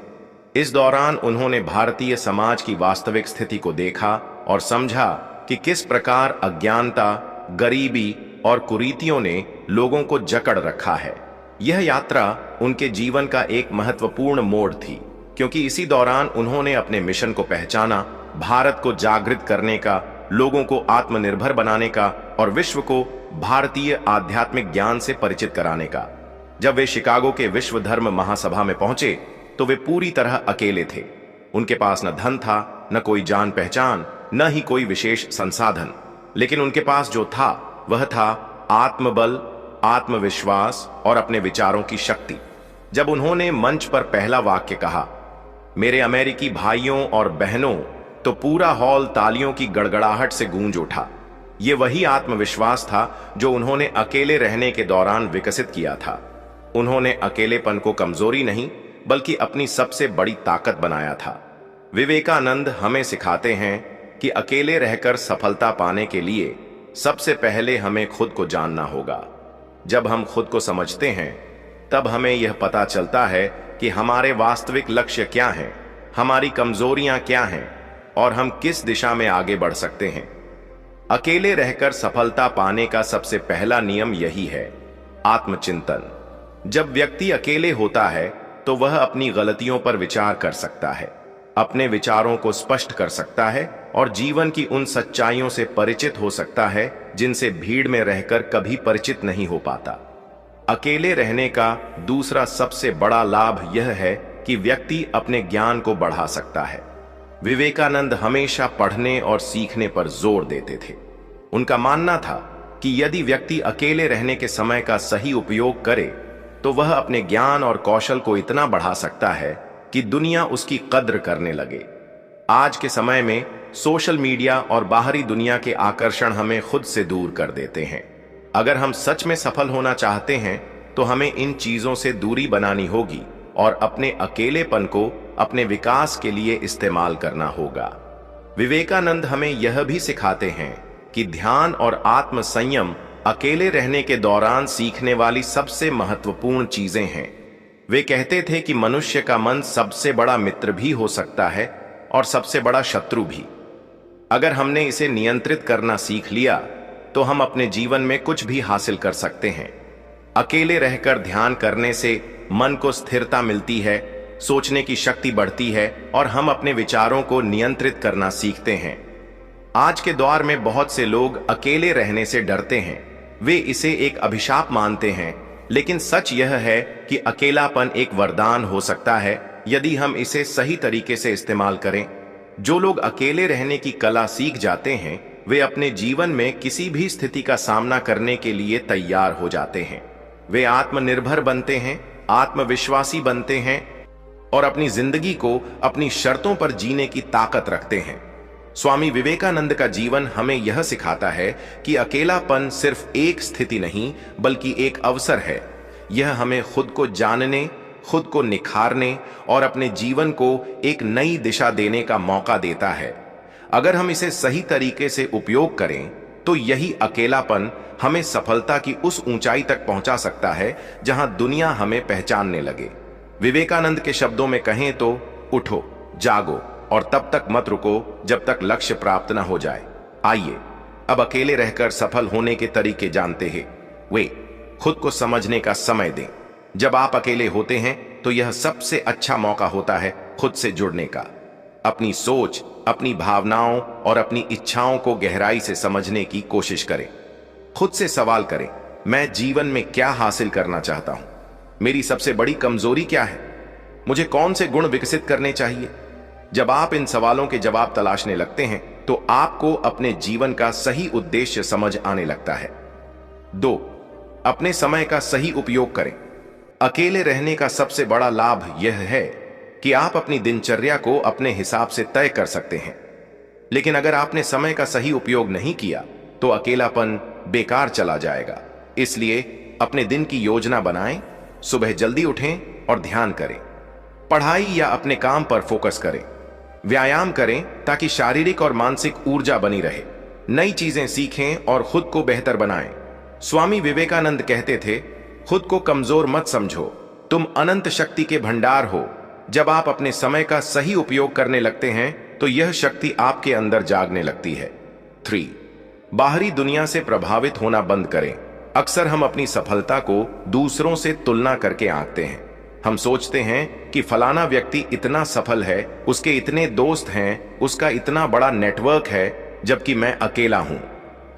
इस दौरान उन्होंने भारतीय समाज की वास्तविक स्थिति को देखा और समझा कि किस प्रकार अज्ञानता, गरीबी और कुरीतियों ने लोगों को जकड़ रखा है। यह यात्रा उनके जीवन का एक महत्वपूर्ण मोड़ थी, क्योंकि इसी दौरान उन्होंने अपने मिशन को पहचाना, भारत को जागृत करने का, लोगों को आत्मनिर्भर बनाने का और विश्व को भारतीय आध्यात्मिक ज्ञान से परिचित कराने का। जब वे शिकागो के विश्व धर्म महासभा में पहुंचे तो वे पूरी तरह अकेले थे। उनके पास न धन था, न कोई जान पहचान, न ही कोई विशेष संसाधन, लेकिन उनके पास जो था वह था आत्मबल, आत्मविश्वास और अपने विचारों की शक्ति। जब उन्होंने मंच पर पहला वाक्य कहा, मेरे अमेरिकी भाइयों और बहनों, तो पूरा हॉल तालियों की गड़गड़ाहट से गूंज उठा। ये वही आत्मविश्वास था जो उन्होंने अकेले रहने के दौरान विकसित किया था। उन्होंने अकेलेपन को कमजोरी नहीं, बल्कि अपनी सबसे बड़ी ताकत बनाया था। विवेकानंद हमें सिखाते हैं कि अकेले रहकर सफलता पाने के लिए सबसे पहले हमें खुद को जानना होगा। जब हम खुद को समझते हैं, तब हमें यह पता चलता है कि हमारे वास्तविक लक्ष्य क्या हैं, हमारी कमजोरियां क्या हैं और हम किस दिशा में आगे बढ़ सकते हैं। अकेले रहकर सफलता पाने का सबसे पहला नियम यही है, आत्मचिंतन। जब व्यक्ति अकेले होता है तो वह अपनी गलतियों पर विचार कर सकता है, अपने विचारों को स्पष्ट कर सकता है और जीवन की उन सच्चाइयों से परिचित हो सकता है जिनसे भीड़ में रहकर कभी परिचित नहीं हो पाता। अकेले रहने का दूसरा सबसे बड़ा लाभ यह है कि व्यक्ति अपने ज्ञान को बढ़ा सकता है। विवेकानंद हमेशा पढ़ने और सीखने पर जोर देते थे। उनका मानना था कि यदि व्यक्ति अकेले रहने के समय का सही उपयोग करे तो वह अपने ज्ञान और कौशल को इतना बढ़ा सकता है कि दुनिया उसकी कद्र करने लगे। आज के समय में सोशल मीडिया और बाहरी दुनिया के आकर्षण हमें खुद से दूर कर देते हैं। अगर हम सच में सफल होना चाहते हैं तो हमें इन चीजों से दूरी बनानी होगी और अपने अकेलेपन को अपने विकास के लिए इस्तेमाल करना होगा। विवेकानंद हमें यह भी सिखाते हैं कि ध्यान और आत्म संयम अकेले रहने के दौरान सीखने वाली सबसे महत्वपूर्ण चीजें हैं। वे कहते थे कि मनुष्य का मन सबसे बड़ा मित्र भी हो सकता है और सबसे बड़ा शत्रु भी। अगर हमने इसे नियंत्रित करना सीख लिया तो हम अपने जीवन में कुछ भी हासिल कर सकते हैं। अकेले रहकर ध्यान करने से मन को स्थिरता मिलती है, सोचने की शक्ति बढ़ती है और हम अपने विचारों को नियंत्रित करना सीखते हैं। आज के दौर में बहुत से लोग अकेले रहने से डरते हैं। वे इसे एक अभिशाप मानते हैं, लेकिन सच यह है कि अकेलापन एक वरदान हो सकता है यदि हम इसे सही तरीके से इस्तेमाल करें। जो लोग अकेले रहने की कला सीख जाते हैं, वे अपने जीवन में किसी भी स्थिति का सामना करने के लिए तैयार हो जाते हैं। वे आत्मनिर्भर बनते हैं, आत्मविश्वासी बनते हैं और अपनी जिंदगी को अपनी शर्तों पर जीने की ताकत रखते हैं। स्वामी विवेकानंद का जीवन हमें यह सिखाता है कि अकेलापन सिर्फ एक स्थिति नहीं, बल्कि एक अवसर है। यह हमें खुद को जानने, खुद को निखारने और अपने जीवन को एक नई दिशा देने का मौका देता है। अगर हम इसे सही तरीके से उपयोग करें तो यही अकेलापन हमें सफलता की उस ऊंचाई तक पहुंचा सकता है जहां दुनिया हमें पहचानने लगे। विवेकानंद के शब्दों में कहें तो उठो, जागो और तब तक मत रुको जब तक लक्ष्य प्राप्त न हो जाए। आइए अब अकेले रहकर सफल होने के तरीके जानते हैं। वे खुद को समझने का समय दें। जब आप अकेले होते हैं तो यह सबसे अच्छा मौका होता है खुद से जुड़ने का। अपनी सोच, अपनी भावनाओं और अपनी इच्छाओं को गहराई से समझने की कोशिश करें। खुद से सवाल करें, मैं जीवन में क्या हासिल करना चाहता हूं, मेरी सबसे बड़ी कमजोरी क्या है, मुझे कौन से गुण विकसित करने चाहिए। जब आप इन सवालों के जवाब तलाशने लगते हैं तो आपको अपने जीवन का सही उद्देश्य समझ आने लगता है। 2. अपने समय का सही उपयोग करें। अकेले रहने का सबसे बड़ा लाभ यह है कि आप अपनी दिनचर्या को अपने हिसाब से तय कर सकते हैं। लेकिन अगर आपने समय का सही उपयोग नहीं किया तो अकेलापन बेकार चला जाएगा। इसलिए अपने दिन की योजना बनाएं, सुबह जल्दी उठें और ध्यान करें। पढ़ाई या अपने काम पर फोकस करें। व्यायाम करें ताकि शारीरिक और मानसिक ऊर्जा बनी रहे। नई चीजें सीखें और खुद को बेहतर बनाएं। स्वामी विवेकानंद कहते थे, खुद को कमजोर मत समझो, तुम अनंत शक्ति के भंडार हो। जब आप अपने समय का सही उपयोग करने लगते हैं तो यह शक्ति आपके अंदर जागने लगती है। 3. बाहरी दुनिया से प्रभावित होना बंद करें। अक्सर हम अपनी सफलता को दूसरों से तुलना करके आंकते हैं। हम सोचते हैं कि फलाना व्यक्ति इतना सफल है, उसके इतने दोस्त हैं, उसका इतना बड़ा नेटवर्क है, जबकि मैं अकेला हूं।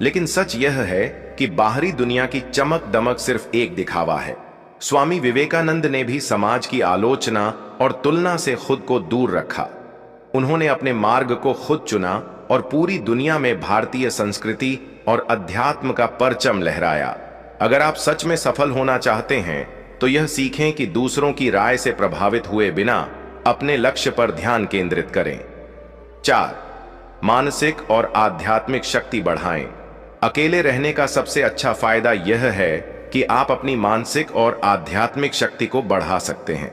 लेकिन सच यह है कि बाहरी दुनिया की चमक दमक सिर्फ एक दिखावा है। स्वामी विवेकानंद ने भी समाज की आलोचना और तुलना से खुद को दूर रखा। उन्होंने अपने मार्ग को खुद चुना और पूरी दुनिया में भारतीय संस्कृति और अध्यात्म का परचम लहराया। अगर आप सच में सफल होना चाहते हैं तो यह सीखें कि दूसरों की राय से प्रभावित हुए बिना अपने लक्ष्य पर ध्यान केंद्रित करें। 4. मानसिक और आध्यात्मिक शक्ति बढ़ाएं। अकेले रहने का सबसे अच्छा फायदा यह है कि आप अपनी मानसिक और आध्यात्मिक शक्ति को बढ़ा सकते हैं।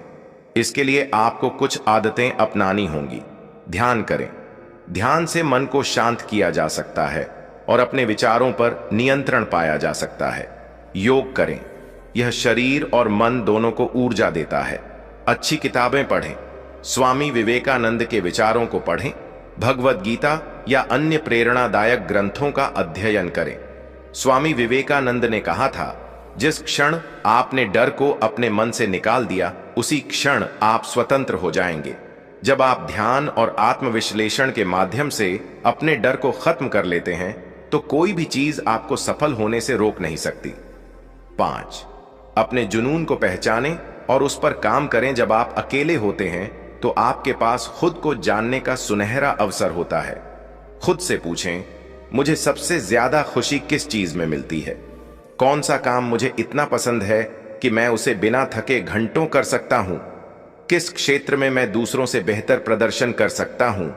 इसके लिए आपको कुछ आदतें अपनानी होंगी। ध्यान करें। ध्यान से मन को शांत किया जा सकता है और अपने विचारों पर नियंत्रण पाया जा सकता है। योग करें। यह शरीर और मन दोनों को ऊर्जा देता है। अच्छी किताबें पढ़ें। स्वामी विवेकानंद के विचारों को पढ़ें। भगवद गीता या अन्य प्रेरणादायक ग्रंथों का अध्ययन करें। स्वामी विवेकानंद ने कहा था, जिस क्षण आपने डर को अपने मन से निकाल दिया, उसी क्षण आप स्वतंत्र हो जाएंगे। जब आप ध्यान और आत्मविश्लेषण के माध्यम से अपने डर को खत्म कर लेते हैं तो कोई भी चीज आपको सफल होने से रोक नहीं सकती। 5. अपने जुनून को पहचानें और उस पर काम करें। जब आप अकेले होते हैं तो आपके पास खुद को जानने का सुनहरा अवसर होता है। खुद से पूछें, मुझे सबसे ज्यादा खुशी किस चीज में मिलती है? कौन सा काम मुझे इतना पसंद है कि मैं उसे बिना थके घंटों कर सकता हूं? किस क्षेत्र में मैं दूसरों से बेहतर प्रदर्शन कर सकता हूं?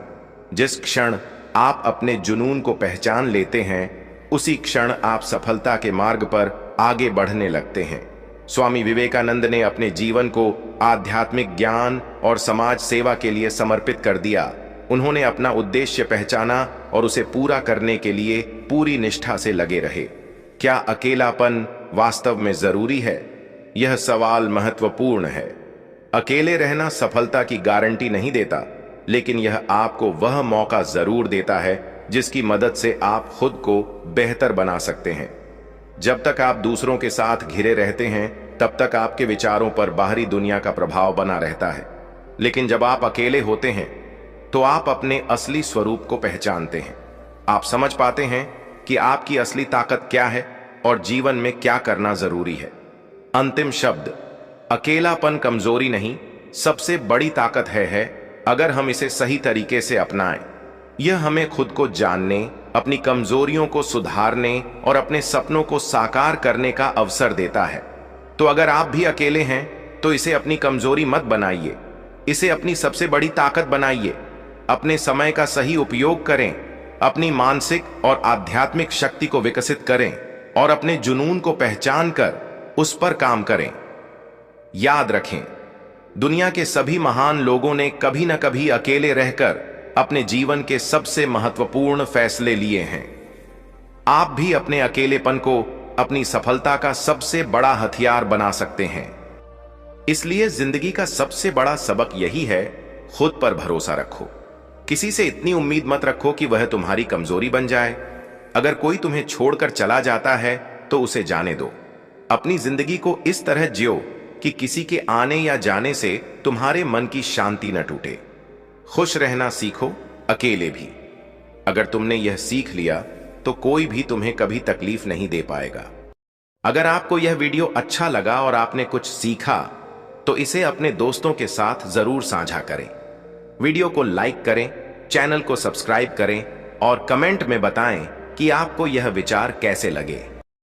जिस क्षण आप अपने जुनून को पहचान लेते हैं, उसी क्षण आप सफलता के मार्ग पर आगे बढ़ने लगते हैं। स्वामी विवेकानंद ने अपने जीवन को आध्यात्मिक ज्ञान और समाज सेवा के लिए समर्पित कर दिया। उन्होंने अपना उद्देश्य पहचाना और उसे पूरा करने के लिए पूरी निष्ठा से लगे रहे। क्या अकेलापन वास्तव में जरूरी है? यह सवाल महत्वपूर्ण है। अकेले रहना सफलता की गारंटी नहीं देता, लेकिन यह आपको वह मौका जरूर देता है जिसकी मदद से आप खुद को बेहतर बना सकते हैं। जब तक आप दूसरों के साथ घिरे रहते हैं, तब तक आपके विचारों पर बाहरी दुनिया का प्रभाव बना रहता है। लेकिन जब आप अकेले होते हैं तो आप अपने असली स्वरूप को पहचानते हैं। आप समझ पाते हैं कि आपकी असली ताकत क्या है और जीवन में क्या करना जरूरी है। अंतिम शब्द, अकेलापन कमजोरी नहीं, सबसे बड़ी ताकत है अगर हम इसे सही तरीके से अपनाएं। यह हमें खुद को जानने, अपनी कमजोरियों को सुधारने और अपने सपनों को साकार करने का अवसर देता है। तो अगर आप भी अकेले हैं तो इसे अपनी कमजोरी मत बनाइए, इसे अपनी सबसे बड़ी ताकत बनाइए। अपने समय का सही उपयोग करें, अपनी मानसिक और आध्यात्मिक शक्ति को विकसित करें और अपने जुनून को पहचान कर उस पर काम करें। याद रखें, दुनिया के सभी महान लोगों ने कभी न कभी अकेले रहकर अपने जीवन के सबसे महत्वपूर्ण फैसले लिए हैं। आप भी अपने अकेलेपन को अपनी सफलता का सबसे बड़ा हथियार बना सकते हैं। इसलिए जिंदगी का सबसे बड़ा सबक यही है, खुद पर भरोसा रखो। किसी से इतनी उम्मीद मत रखो कि वह तुम्हारी कमजोरी बन जाए। अगर कोई तुम्हें छोड़कर चला जाता है तो उसे जाने दो। अपनी जिंदगी को इस तरह जियो कि किसी के आने या जाने से तुम्हारे मन की शांति न टूटे। खुश रहना सीखो, अकेले भी। अगर तुमने यह सीख लिया तो कोई भी तुम्हें कभी तकलीफ नहीं दे पाएगा। अगर आपको यह वीडियो अच्छा लगा और आपने कुछ सीखा तो इसे अपने दोस्तों के साथ जरूर साझा करें। वीडियो को लाइक करें, चैनल को सब्सक्राइब करें और कमेंट में बताएं कि आपको यह विचार कैसे लगे।